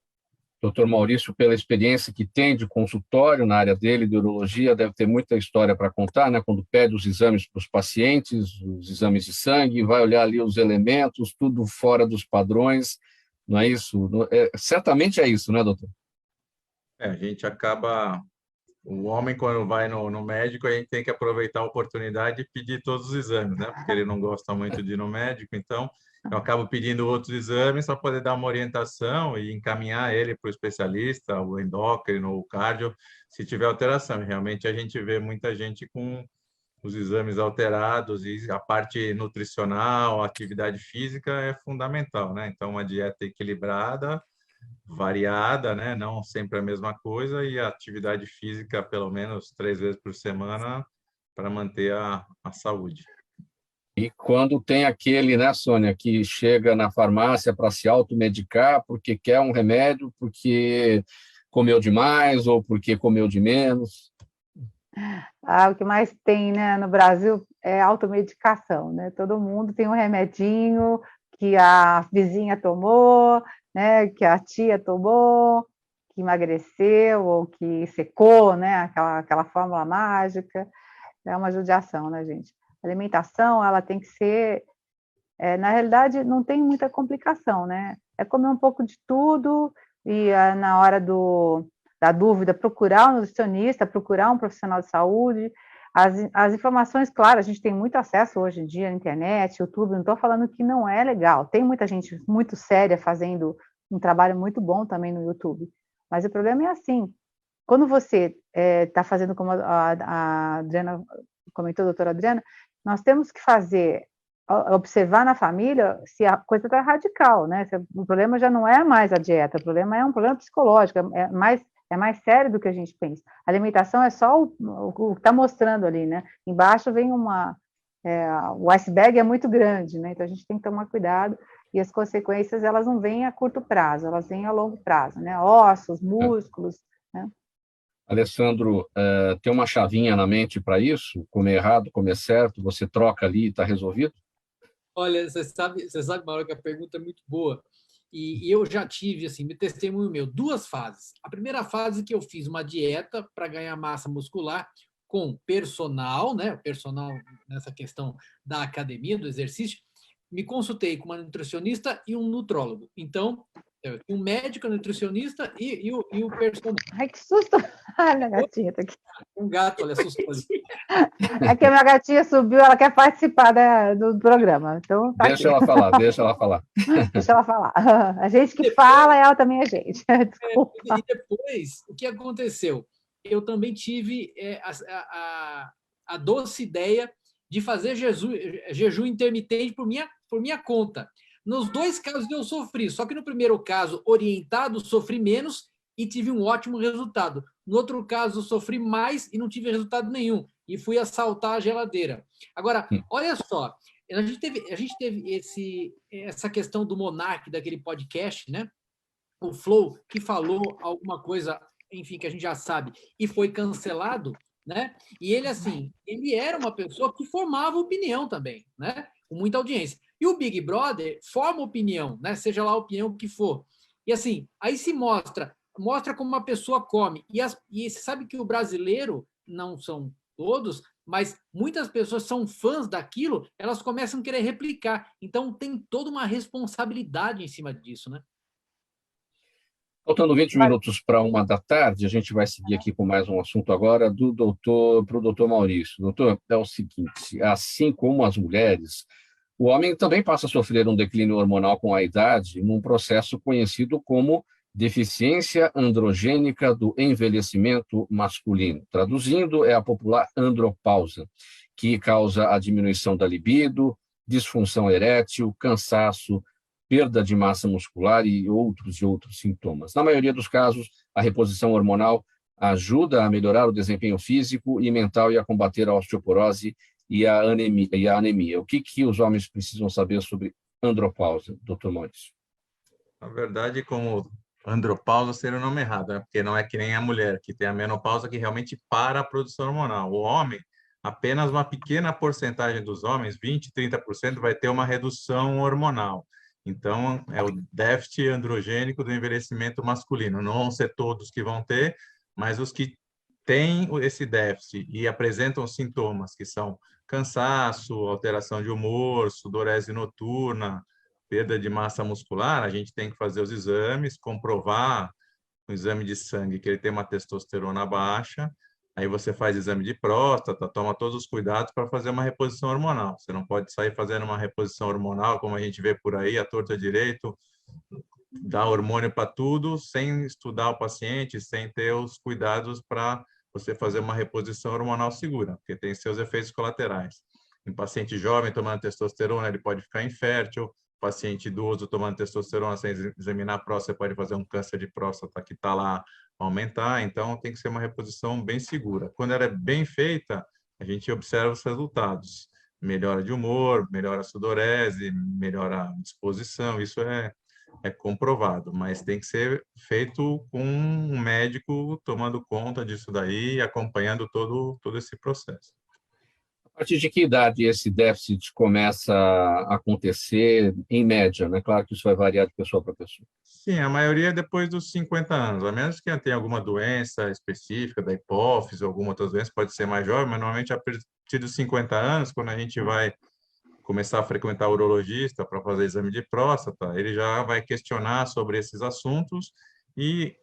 Doutor Maurício, pela experiência que tem de consultório na área dele, de urologia, deve ter muita história para contar, né? Quando pede os exames para os pacientes, os exames de sangue, vai olhar ali os elementos, tudo fora dos padrões, não é isso? Certamente é isso, né, doutor? A gente acaba... O homem, quando vai no médico, a gente tem que aproveitar a oportunidade e pedir todos os exames, né? Porque ele não gosta muito de ir no médico, então eu acabo pedindo outros exames para poder dar uma orientação e encaminhar ele para o especialista, o endócrino, o cardio, se tiver alteração. E realmente a gente vê muita gente com os exames alterados e a parte nutricional, a atividade física é fundamental, né? Então, uma dieta equilibrada, variada, né? Não sempre a mesma coisa, e a atividade física pelo menos 3 vezes por semana para manter a saúde. E quando tem aquele, né, Sônia, que chega na farmácia para se automedicar porque quer um remédio, porque comeu demais ou porque comeu de menos? O que mais tem, né, no Brasil é automedicação, né? Todo mundo tem um remedinho que a vizinha tomou, né, que a tia tomou, que emagreceu ou que secou, né, aquela fórmula mágica. É uma judiação, né, gente? A alimentação, ela tem que ser... na realidade, não tem muita complicação, né? É comer um pouco de tudo e, na hora da dúvida, procurar um nutricionista, procurar um profissional de saúde. As informações, claro, a gente tem muito acesso hoje em dia na internet, YouTube, não estou falando que não é legal. Tem muita gente muito séria fazendo um trabalho muito bom também no YouTube. Mas o problema é assim, quando você está fazendo, como a Adriana comentou, a doutora Adriana, nós temos que observar na família se a coisa está radical, né? O problema já não é mais a dieta, o problema é um problema psicológico, é mais sério do que a gente pensa. A alimentação é só o que está mostrando ali, né? Embaixo vem o iceberg é muito grande, né? Então a gente tem que tomar cuidado, e as consequências, elas não vêm a curto prazo, elas vêm a longo prazo, né? Ossos, músculos, né? Alessandro, tem uma chavinha na mente para isso? Comer errado, comer certo, você troca ali e está resolvido? Olha, você sabe, Mauro, que a pergunta é muito boa. E eu já tive, assim, me testemunho meu, 2 fases. A primeira fase que eu fiz uma dieta para ganhar massa muscular com personal, né? Personal nessa questão da academia, do exercício. Me consultei com uma nutricionista e um nutrólogo. Então, um médico, nutricionista e o personal. Ai, que susto! Ai, minha gatinha tá aqui. Um gato, olha, assustou ali. É que a minha gatinha subiu, ela quer participar do programa. Então, tá deixa aqui. ela falar, deixa ela falar. Deixa ela falar. A gente que fala, ela também é gente. Desculpa. E depois, o que aconteceu? Eu também tive a doce ideia de fazer jejum intermitente por minha conta. Nos dois casos eu sofri, só que no primeiro caso, orientado, sofri menos e tive um ótimo resultado. No outro caso, sofri mais e não tive resultado nenhum, e fui assaltar a geladeira. Agora, olha só, a gente teve essa questão do Monark, daquele podcast, né? O Flow, que falou alguma coisa, enfim, que a gente já sabe, e foi cancelado, né? E ele, assim, ele era uma pessoa que formava opinião também, né? Com muita audiência. E o Big Brother forma opinião, né? Seja lá a opinião que for. E assim, aí se mostra como uma pessoa come. E você sabe que o brasileiro, não são todos, mas muitas pessoas são fãs daquilo, elas começam a querer replicar. Então tem toda uma responsabilidade em cima disso, né? Faltando 20 minutos para 1 da tarde, a gente vai seguir aqui com mais um assunto agora para o doutor Maurício. Doutor, é o seguinte, assim como as mulheres, o homem também passa a sofrer um declínio hormonal com a idade, num processo conhecido como deficiência androgênica do envelhecimento masculino. Traduzindo, é a popular andropausa, que causa a diminuição da libido, disfunção erétil, cansaço, perda de massa muscular e outros sintomas. Na maioria dos casos, a reposição hormonal ajuda a melhorar o desempenho físico e mental e a combater a osteoporose e a anemia. O que os homens precisam saber sobre andropausa, doutor Maurício? Na verdade, como andropausa seria o nome errado, né? Porque não é que nem a mulher, que tem a menopausa que realmente para a produção hormonal. O homem, apenas uma pequena porcentagem dos homens, 20, 30%, vai ter uma redução hormonal. Então, é o déficit androgênico do envelhecimento masculino. Não vão ser todos que vão ter, mas os que têm esse déficit e apresentam sintomas que são cansaço, alteração de humor, sudorese noturna, perda de massa muscular, a gente tem que fazer os exames, comprovar no exame de sangue que ele tem uma testosterona baixa, aí você faz exame de próstata, toma todos os cuidados para fazer uma reposição hormonal. Você não pode sair fazendo uma reposição hormonal, como a gente vê por aí, à torta à direito, dar hormônio para tudo, sem estudar o paciente, sem ter os cuidados para você fazer uma reposição hormonal segura, porque tem seus efeitos colaterais. Em paciente jovem tomando testosterona, ele pode ficar infértil. Paciente idoso tomando testosterona sem examinar a próstata, pode fazer um câncer de próstata que está lá aumentar. Então, tem que ser uma reposição bem segura. Quando ela é bem feita, a gente observa os resultados. Melhora de humor, melhora a sudorese, melhora a disposição. Isso é comprovado, mas tem que ser feito com um médico tomando conta disso daí e acompanhando todo esse processo. A partir de que idade esse déficit começa a acontecer, em média, né? Claro que isso vai variar de pessoa para pessoa. Sim, a maioria é depois dos 50 anos, a menos que tenha alguma doença específica da hipófise, alguma outra doença, pode ser mais jovem, mas normalmente a partir dos 50 anos, quando a gente vai começar a frequentar o urologista para fazer exame de próstata, ele já vai questionar sobre esses assuntos e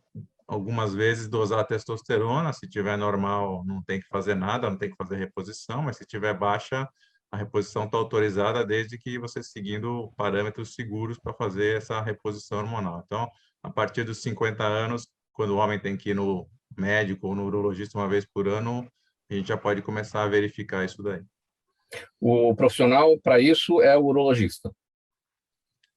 algumas vezes dosar a testosterona. Se tiver normal, não tem que fazer nada, não tem que fazer reposição, mas se tiver baixa, a reposição está autorizada desde que você seguindo parâmetros seguros para fazer essa reposição hormonal. Então, a partir dos 50 anos, quando o homem tem que ir no médico ou no urologista uma vez por ano, a gente já pode começar a verificar isso daí. O profissional para isso é o urologista.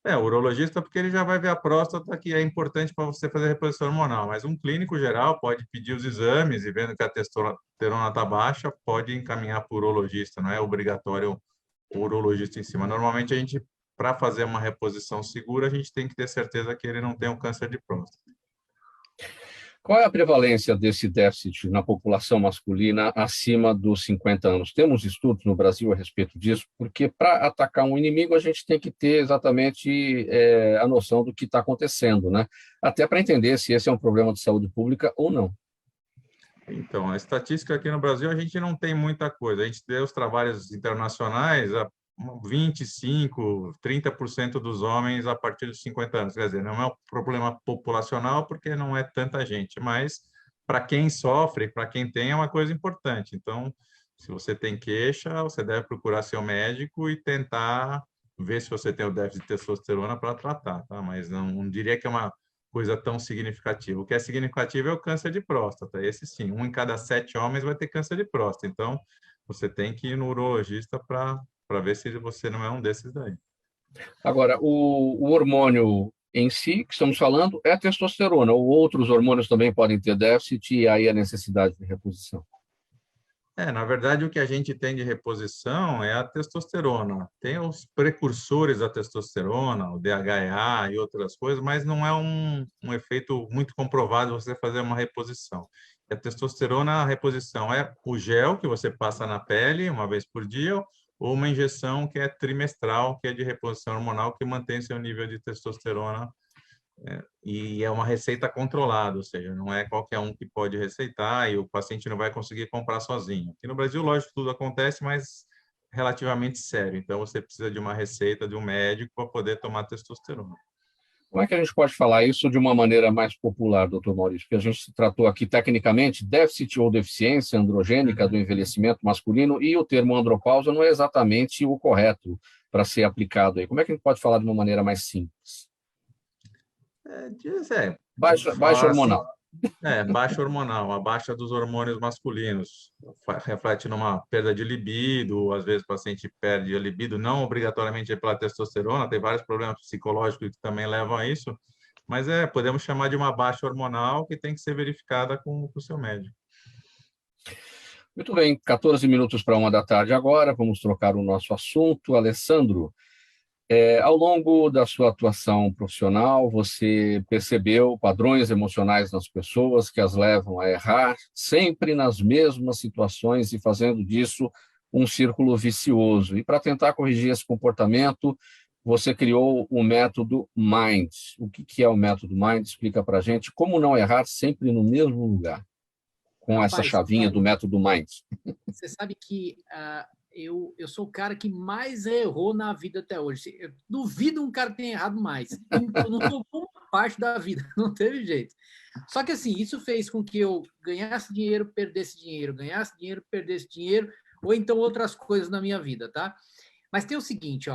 O urologista, porque ele já vai ver a próstata, que é importante para você fazer a reposição hormonal, mas um clínico geral pode pedir os exames e vendo que a testosterona está baixa, pode encaminhar para o urologista, não é obrigatório o urologista em cima. Normalmente, a gente, para fazer uma reposição segura, a gente tem que ter certeza que ele não tem um câncer de próstata. Qual é a prevalência desse déficit na população masculina acima dos 50 anos? Temos estudos no Brasil a respeito disso, porque para atacar um inimigo a gente tem que ter exatamente a noção do que está acontecendo, né? Até para entender se esse é um problema de saúde pública ou não. Então, a estatística aqui no Brasil, a gente não tem muita coisa. A gente tem os trabalhos internacionais, 25%, 30% dos homens a partir dos 50 anos. Quer dizer, não é um problema populacional porque não é tanta gente, mas para quem sofre, para quem tem, é uma coisa importante. Então, se você tem queixa, você deve procurar seu médico e tentar ver se você tem o déficit de testosterona para tratar, tá? Mas não diria que é uma coisa tão significativa. O que é significativo é o câncer de próstata. Esse sim, 1 em cada 7 homens vai ter câncer de próstata. Então, você tem que ir no urologista para ver se você não é um desses daí. Agora, o hormônio em si, que estamos falando, é a testosterona, ou outros hormônios também podem ter déficit e aí a necessidade de reposição. Na verdade, o que a gente tem de reposição é a testosterona. Tem os precursores da testosterona, o DHEA e outras coisas, mas não é um efeito muito comprovado você fazer uma reposição. A testosterona, a reposição é o gel que você passa na pele uma vez por dia, ou uma injeção que é trimestral, que é de reposição hormonal, que mantém seu nível de testosterona. E é uma receita controlada, ou seja, não é qualquer um que pode receitar e o paciente não vai conseguir comprar sozinho. Aqui no Brasil, lógico, tudo acontece, mas relativamente sério. Então, você precisa de uma receita de um médico para poder tomar testosterona. Como é que a gente pode falar isso de uma maneira mais popular, doutor Maurício? Porque a gente tratou aqui tecnicamente déficit ou deficiência androgênica do envelhecimento masculino e o termo andropausa não é exatamente o correto para ser aplicado aí. Como é que a gente pode falar de uma maneira mais simples? Baixa hormonal. Baixa hormonal, a baixa dos hormônios masculinos. Reflete numa perda de libido, às vezes o paciente perde a libido, não obrigatoriamente pela testosterona, tem vários problemas psicológicos que também levam a isso, mas podemos chamar de uma baixa hormonal que tem que ser verificada com o seu médico. Muito bem, 14 minutos para 1 da tarde agora, vamos trocar o nosso assunto. Alessandro, ao longo da sua atuação profissional, você percebeu padrões emocionais nas pessoas que as levam a errar sempre nas mesmas situações e fazendo disso um círculo vicioso. E para tentar corrigir esse comportamento, você criou o método MIND. O que é o método MIND? Explica para a gente como não errar sempre no mesmo lugar, com essa chavinha do método MIND. Você sabe que eu sou o cara que mais errou na vida até hoje. Eu duvido um cara tenha errado mais. Eu não sou uma parte da vida, não teve jeito. Só que assim, isso fez com que eu ganhasse dinheiro, perdesse dinheiro, ganhasse dinheiro, perdesse dinheiro, ou então outras coisas na minha vida, tá? Mas tem o seguinte,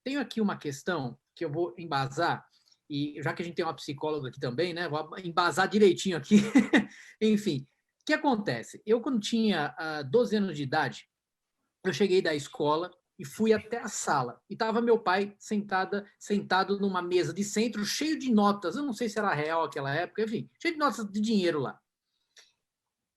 tenho aqui uma questão que eu vou embasar, e já que a gente tem uma psicóloga aqui também, né? Vou embasar direitinho aqui. Enfim, o que acontece? Eu, quando tinha 12 anos de idade, eu cheguei da escola e fui até a sala. E estava meu pai sentado numa mesa de centro, cheio de notas. Eu não sei se era real aquela época, enfim, cheio de notas de dinheiro lá.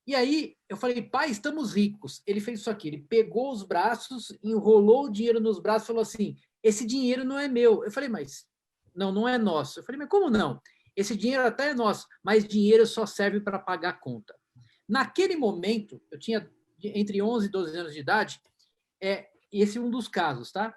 E aí eu falei, pai, estamos ricos. Ele fez isso aqui, ele pegou os braços, enrolou o dinheiro nos braços e falou assim, esse dinheiro não é meu. Eu falei, mas não é nosso. Eu falei, mas como não? Esse dinheiro até é nosso, mas dinheiro só serve para pagar a conta. Naquele momento, eu tinha entre 11 e 12 anos de idade, esse é um dos casos, tá?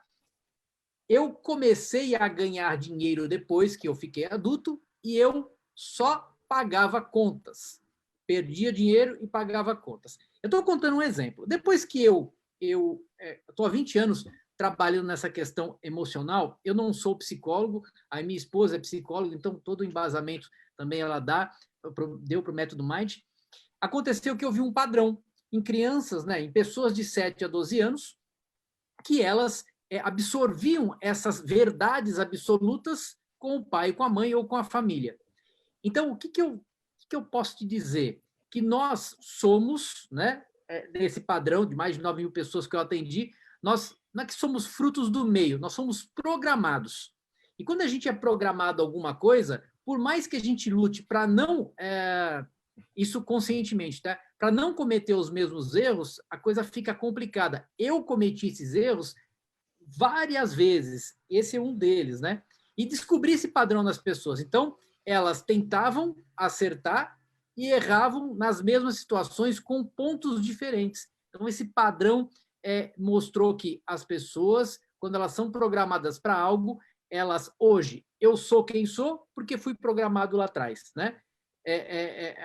Eu comecei a ganhar dinheiro depois que eu fiquei adulto e eu só pagava contas. Perdia dinheiro e pagava contas. Eu estou contando um exemplo. Depois que eu estou há 20 anos trabalhando nessa questão emocional, eu não sou psicólogo, a minha esposa é psicóloga, então todo o embasamento também ela deu para o método MIND. Aconteceu que eu vi um padrão em crianças, né, em pessoas de 7 a 12 anos, que elas absorviam essas verdades absolutas com o pai, com a mãe ou com a família. Então, o que eu posso te dizer? Que nós somos, né, nesse padrão de mais de 9 mil pessoas que eu atendi, nós não é que somos frutos do meio, nós somos programados. E quando a gente é programado alguma coisa, por mais que a gente lute para não... isso conscientemente, tá? Para não cometer os mesmos erros, a coisa fica complicada. Eu cometi esses erros várias vezes, esse é um deles, né? E descobri esse padrão nas pessoas. Então, elas tentavam acertar e erravam nas mesmas situações com pontos diferentes. Então, esse padrão mostrou que as pessoas, quando elas são programadas para algo, elas, hoje, eu sou quem sou porque fui programado lá atrás, né?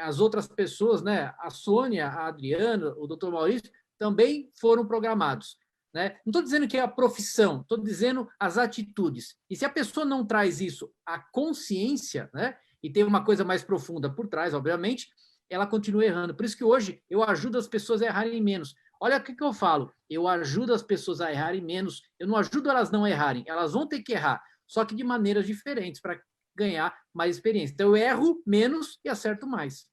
As outras pessoas, né? A Sônia, a Adriana, o Dr. Maurício, também foram programados. Né? Não estou dizendo que é a profissão, estou dizendo as atitudes. E se a pessoa não traz isso à consciência, né? E tem uma coisa mais profunda por trás, obviamente, ela continua errando. Por isso que hoje eu ajudo as pessoas a errarem menos. Olha o que eu falo, eu ajudo as pessoas a errarem menos, eu não ajudo elas a não errarem, elas vão ter que errar, só que de maneiras diferentes, para ganhar mais experiência. Então, eu erro menos e acerto mais.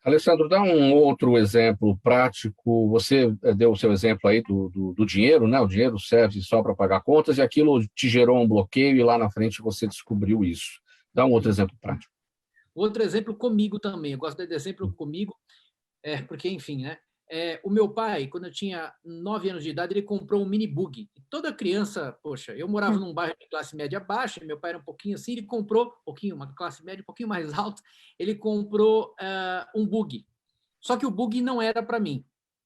Alessandro, dá um outro exemplo prático. Você deu o seu exemplo aí do dinheiro, né? O dinheiro serve só para pagar contas e aquilo te gerou um bloqueio e lá na frente você descobriu isso. Dá um outro exemplo prático. Outro exemplo comigo também. Eu gosto de exemplo comigo, porque, enfim, né? O meu pai, quando eu tinha 9 anos de idade, ele comprou um mini buggy. Toda criança, poxa, eu morava num bairro de classe média baixa, meu pai era um pouquinho assim, ele comprou uma classe média um pouquinho mais alta, ele comprou um buggy. Só que o buggy não era para mim.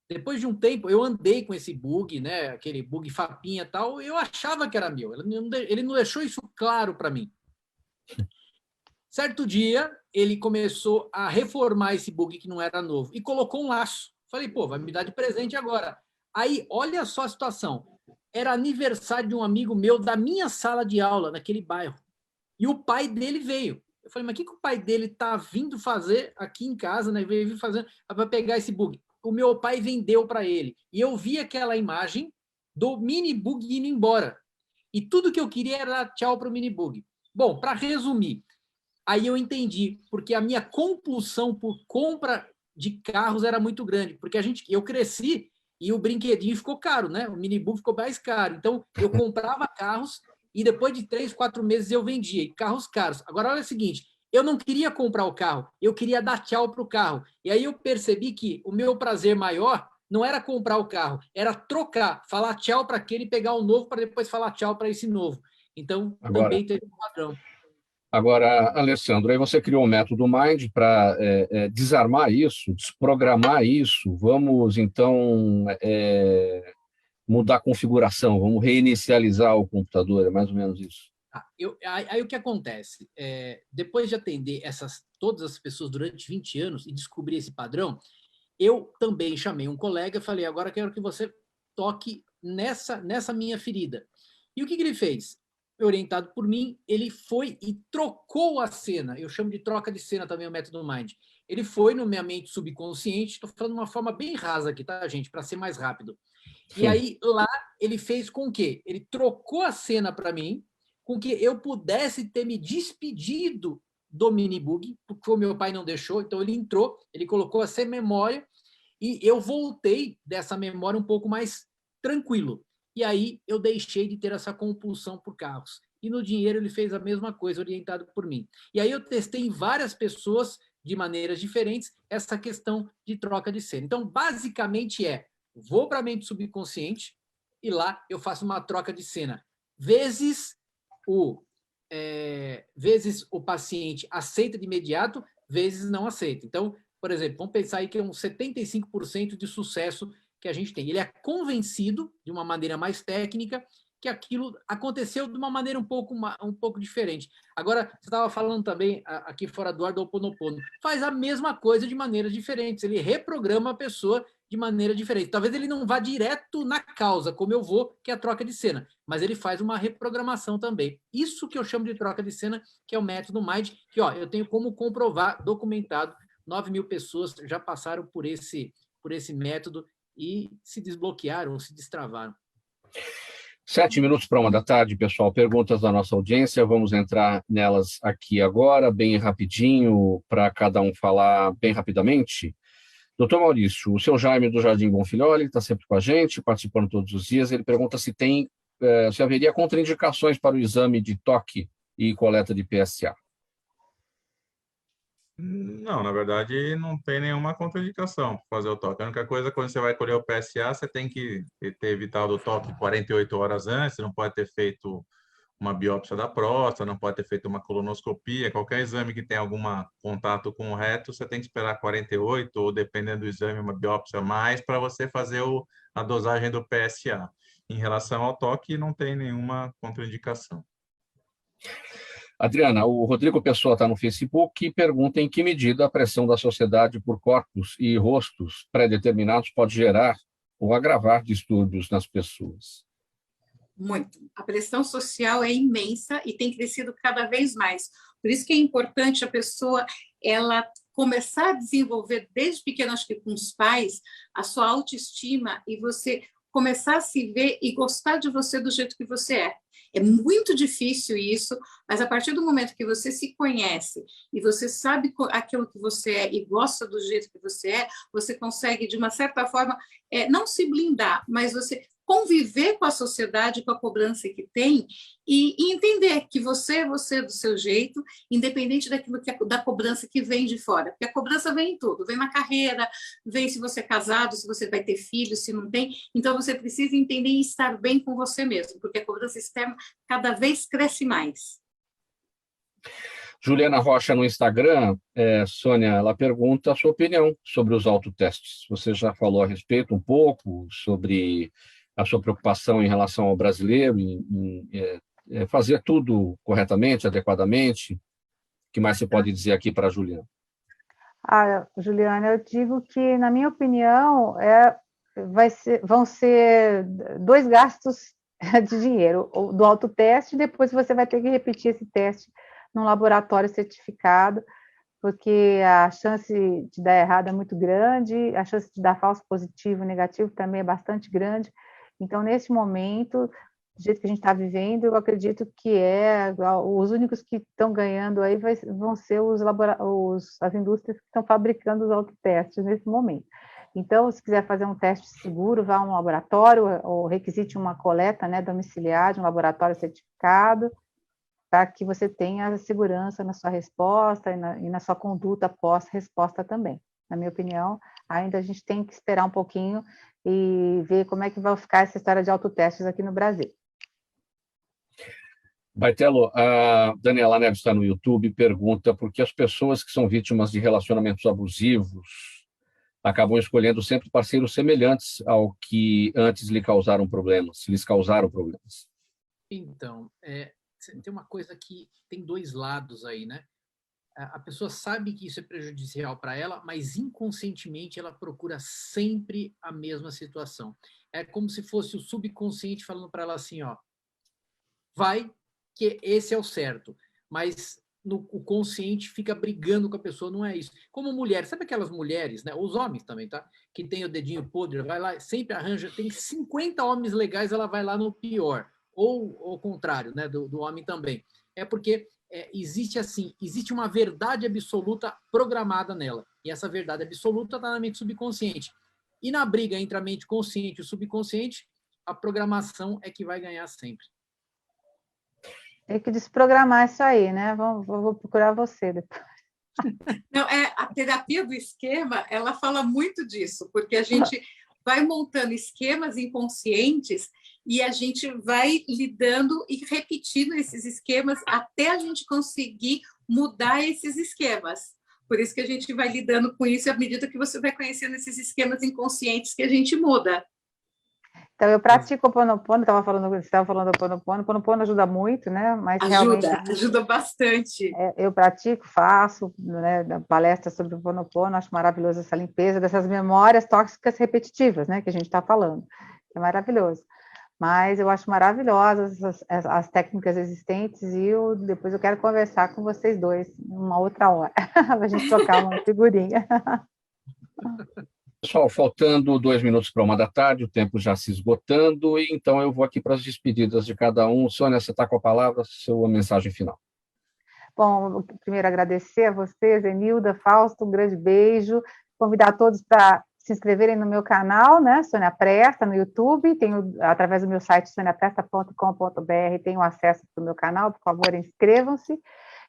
Depois de um tempo, eu andei com esse buggy, né, aquele buggy Fapinha e tal, eu achava que era meu. Ele não deixou isso claro para mim. Certo dia, ele começou a reformar esse buggy que não era novo e colocou um laço. Falei, pô, vai me dar de presente agora. Aí, olha só a situação. Era aniversário de um amigo meu da minha sala de aula, naquele bairro. E o pai dele veio. Eu falei, mas o que o pai dele está vindo fazer aqui em casa, né? Veio fazer para pegar esse bug. O meu pai vendeu para ele. E eu vi aquela imagem do mini bug indo embora. E tudo que eu queria era dar tchau para o mini bug. Bom, para resumir, aí eu entendi, porque a minha compulsão por compra de carros era muito grande, porque eu cresci e o brinquedinho ficou caro, né? O minibug ficou mais caro. Então, eu comprava carros e depois de 3, 4 meses eu vendia, e carros caros. Agora, olha o seguinte, eu não queria comprar o carro, eu queria dar tchau para o carro. E aí eu percebi que o meu prazer maior não era comprar o carro, era trocar, falar tchau para aquele e pegar o novo para depois falar tchau para esse novo. Então, também teve um padrão. Agora, Alessandro, aí você criou um método Mind para desarmar isso, desprogramar isso. Vamos, então, mudar a configuração, vamos reinicializar o computador, é mais ou menos isso. Aí o que acontece? Depois de atender todas as pessoas durante 20 anos e descobrir esse padrão, eu também chamei um colega e falei, agora quero que você toque nessa minha ferida. E o que ele fez? Orientado por mim, ele foi e trocou a cena. Eu chamo de troca de cena também o método Mind. Ele foi na minha mente subconsciente, estou falando de uma forma bem rasa aqui, tá, gente? Para ser mais rápido. Sim. E aí, lá, ele fez com que ele trocou a cena para mim, com que eu pudesse ter me despedido do minibug, porque o meu pai não deixou, então ele entrou, ele colocou essa memória, e eu voltei dessa memória um pouco mais tranquilo. E aí eu deixei de ter essa compulsão por carros. E no dinheiro ele fez a mesma coisa, orientado por mim. E aí eu testei em várias pessoas, de maneiras diferentes, essa questão de troca de cena. Então, basicamente vou para a mente subconsciente e lá eu faço uma troca de cena. Vezes o paciente aceita de imediato, vezes não aceita. Então, por exemplo, vamos pensar aí que é um 75% de sucesso que a gente tem. Ele é convencido, de uma maneira mais técnica, que aquilo aconteceu de uma maneira um pouco diferente. Agora, você estava falando também, aqui fora do ar, do Ho Oponopono. Faz a mesma coisa de maneiras diferentes. Ele reprograma a pessoa de maneira diferente. Talvez ele não vá direto na causa, como eu vou, que é a troca de cena, mas ele faz uma reprogramação também. Isso que eu chamo de troca de cena, que é o método Mind, que eu tenho como comprovar, documentado, 9.000 pessoas já passaram por esse método e se desbloquearam ou se destravaram. 7 minutos para 1 da tarde, pessoal. Perguntas da nossa audiência. Vamos entrar nelas aqui agora, bem rapidinho, para cada um falar bem rapidamente. Doutor Maurício, o seu Jaime do Jardim Bonfilholi está sempre com a gente, participando todos os dias. Ele pergunta se haveria contraindicações para o exame de toque e coleta de PSA. Não, na verdade, não tem nenhuma contraindicação para fazer o toque. A única coisa, quando você vai colher o PSA, você tem que ter evitado o toque 48 horas antes, você não pode ter feito uma biópsia da próstata, não pode ter feito uma colonoscopia, qualquer exame que tenha algum contato com o reto, você tem que esperar 48, ou dependendo do exame, uma biópsia a mais, para você fazer a dosagem do PSA. Em relação ao toque, não tem nenhuma contraindicação. Adriana, o Rodrigo Pessoa está no Facebook e pergunta em que medida a pressão da sociedade por corpos e rostos pré-determinados pode gerar ou agravar distúrbios nas pessoas. Muito. A pressão social é imensa e tem crescido cada vez mais. Por isso que é importante a pessoa ela começar a desenvolver desde pequena, acho que com os pais, a sua autoestima e você começar a se ver e gostar de você do jeito que você é. É muito difícil isso, mas a partir do momento que você se conhece e você sabe aquilo que você é e gosta do jeito que você é, você consegue, de uma certa forma, não se blindar, mas você conviver com a sociedade, com a cobrança que tem e entender que você é você do seu jeito, independente daquilo da cobrança que vem de fora. Porque a cobrança vem em tudo, vem na carreira, vem se você é casado, se você vai ter filhos, se não tem. Então, você precisa entender e estar bem com você mesmo, porque a cobrança externa cada vez cresce mais. Juliana Rocha no Instagram, Sônia, ela pergunta a sua opinião sobre os autotestes. Você já falou a respeito um pouco sobre a sua preocupação em relação ao brasileiro, em fazer tudo corretamente, adequadamente. O que mais você pode dizer aqui para a Juliana? Juliana, eu digo que, na minha opinião, vão ser 2 gastos de dinheiro, do autoteste, depois você vai ter que repetir esse teste num laboratório certificado, porque a chance de dar errado é muito grande, a chance de dar falso positivo e negativo também é bastante grande. Então, nesse momento, do jeito que a gente está vivendo, eu acredito que os únicos que estão ganhando aí vão ser as indústrias que estão fabricando os autotestes nesse momento. Então, se quiser fazer um teste seguro, vá a um laboratório ou requisite uma coleta, né, domiciliar de um laboratório certificado, para que você tenha segurança na sua resposta e na sua conduta pós-resposta também. Na minha opinião, ainda a gente tem que esperar um pouquinho e ver como é que vai ficar essa história de autotestes aqui no Brasil. Baitello, a Daniela Neves está no YouTube e pergunta por que as pessoas que são vítimas de relacionamentos abusivos acabam escolhendo sempre parceiros semelhantes ao que antes lhes causaram problemas. Então, tem uma coisa que tem 2 lados aí, né? A pessoa sabe que isso é prejudicial para ela, mas inconscientemente ela procura sempre a mesma situação. É como se fosse o subconsciente falando para ela assim, ó, vai que esse é o certo, mas o consciente fica brigando com a pessoa, não é isso. Como mulher, sabe aquelas mulheres, né? Os homens também, tá? Que tem o dedinho podre, vai lá, sempre arranja, tem 50 homens legais, ela vai lá no pior. Ou ao contrário, né? Do homem também. É porque existe uma verdade absoluta programada nela. E essa verdade absoluta está na mente subconsciente. E na briga entre a mente consciente e o subconsciente, a programação é que vai ganhar sempre. Tem que desprogramar isso aí, né? Vou procurar você depois. Não, a terapia do esquema, ela fala muito disso, porque a gente vai montando esquemas inconscientes e a gente vai lidando e repetindo esses esquemas até a gente conseguir mudar esses esquemas. Por isso que a gente vai lidando com isso à medida que você vai conhecendo esses esquemas inconscientes que a gente muda. Então, eu pratico o Ho'oponopono, você estava falando do Ho'oponopono. O Ho'oponopono ajuda muito, né? Mas ajuda bastante. Eu pratico, faço, né, palestras sobre o Ho'oponopono, acho maravilhoso essa limpeza dessas memórias tóxicas repetitivas, né, que a gente está falando. É maravilhoso. Mas eu acho maravilhosas as técnicas existentes e depois eu quero conversar com vocês dois uma outra hora, para a gente trocar uma figurinha. Pessoal, faltando 2 minutos para 1h, o tempo já se esgotando, e então eu vou aqui para as despedidas de cada um. Sônia, você está com a palavra, sua mensagem final. Bom, primeiro agradecer a vocês, Enilda, Fausto, um grande beijo, convidar todos para se inscreverem no meu canal, né, Sônia Presta, no YouTube, através do meu site soniapresta.com.br, tenho acesso para o meu canal, por favor, inscrevam-se.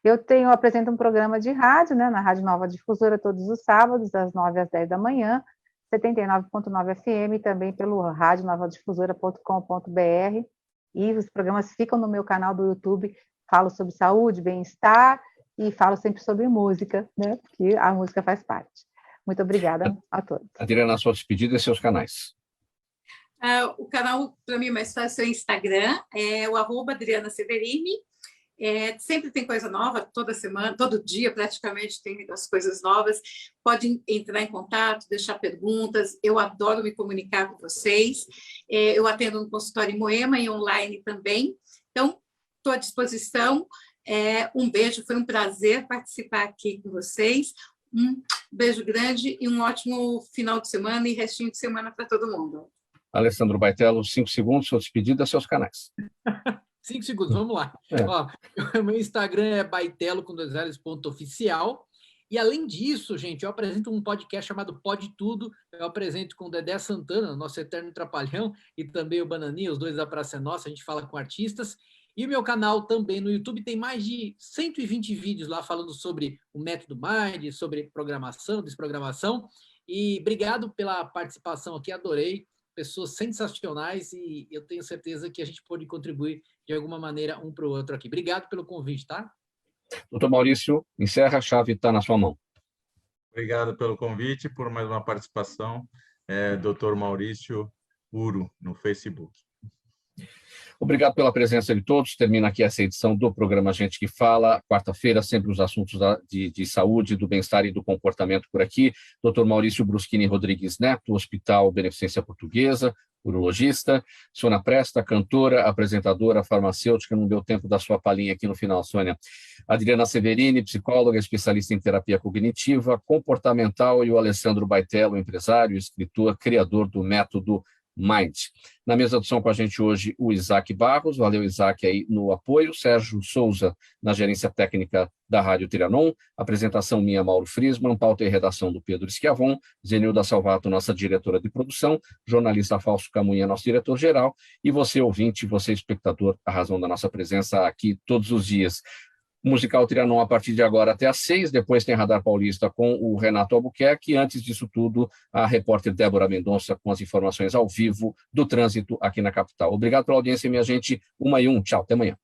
Eu apresento um programa de rádio, né, na Rádio Nova Difusora, todos os sábados, das 9 às 10 da manhã, 79.9 FM, também pelo radionovadifusora.com.br, e os programas ficam no meu canal do YouTube. Falo sobre saúde, bem-estar e falo sempre sobre música, né, porque a música faz parte. Muito obrigada a todos. Adriana, sua despedida e seus canais. O canal, para mim, mais fácil é o Instagram, é o @Adriana Severini. Sempre tem coisa nova, toda semana, todo dia praticamente tem as coisas novas. Pode entrar em contato, deixar perguntas. Eu adoro me comunicar com vocês. Eu atendo no consultório em Moema e online também. Então, estou à disposição. Um beijo, foi um prazer participar aqui com vocês. Um beijo grande e um ótimo final de semana e restinho de semana para todo mundo. Alessandro Baitello, 5 segundos, sua despedida, seus canais. 5 segundos, vamos lá. Ó, meu Instagram é baitello_oficial. E, além disso, gente, eu apresento um podcast chamado Pode Tudo. Eu apresento com o Dedé Santana, nosso eterno trapalhão, e também o Bananinha, os dois da Praça é Nossa. A gente fala com artistas. E o meu canal também no YouTube tem mais de 120 vídeos lá falando sobre o método Mind, sobre programação, desprogramação. E obrigado pela participação aqui, adorei. Pessoas sensacionais e eu tenho certeza que a gente pode contribuir de alguma maneira um para o outro aqui. Obrigado pelo convite, tá? Doutor Maurício, encerra, a chave está na sua mão. Obrigado pelo convite, por mais uma participação. Doutor Maurício Uro, no Facebook. Obrigado pela presença de todos. Termina aqui essa edição do programa Gente que Fala. Quarta-feira, sempre os assuntos de saúde, do bem-estar e do comportamento por aqui. Dr. Maurício Bruschini Rodrigues Neto, Hospital Beneficência Portuguesa, urologista. Sônia Presta, cantora, apresentadora, farmacêutica. Não deu tempo da sua palhinha aqui no final, Sônia. Adriana Severini, psicóloga, especialista em terapia cognitiva, comportamental. E o Alessandro Baitello, empresário, escritor, criador do método Mind. Na mesa de som com a gente hoje, o Isaac Barros. Valeu, Isaac, aí no apoio. Sérgio Souza, na gerência técnica da Rádio Trianon. Apresentação minha, Mauro Friesman. Pauta e redação do Pedro Schiavon. Zenilda Salvato, nossa diretora de produção. Jornalista Fausto Camunha, nosso diretor-geral. E você, ouvinte, você, espectador, a razão da nossa presença aqui todos os dias. Musical Trianon a partir de agora até às 6, depois tem Radar Paulista com o Renato Albuquerque, e antes disso tudo, a repórter Débora Mendonça com as informações ao vivo do trânsito aqui na capital. Obrigado pela audiência, minha gente. 1 e 1. Tchau, até amanhã.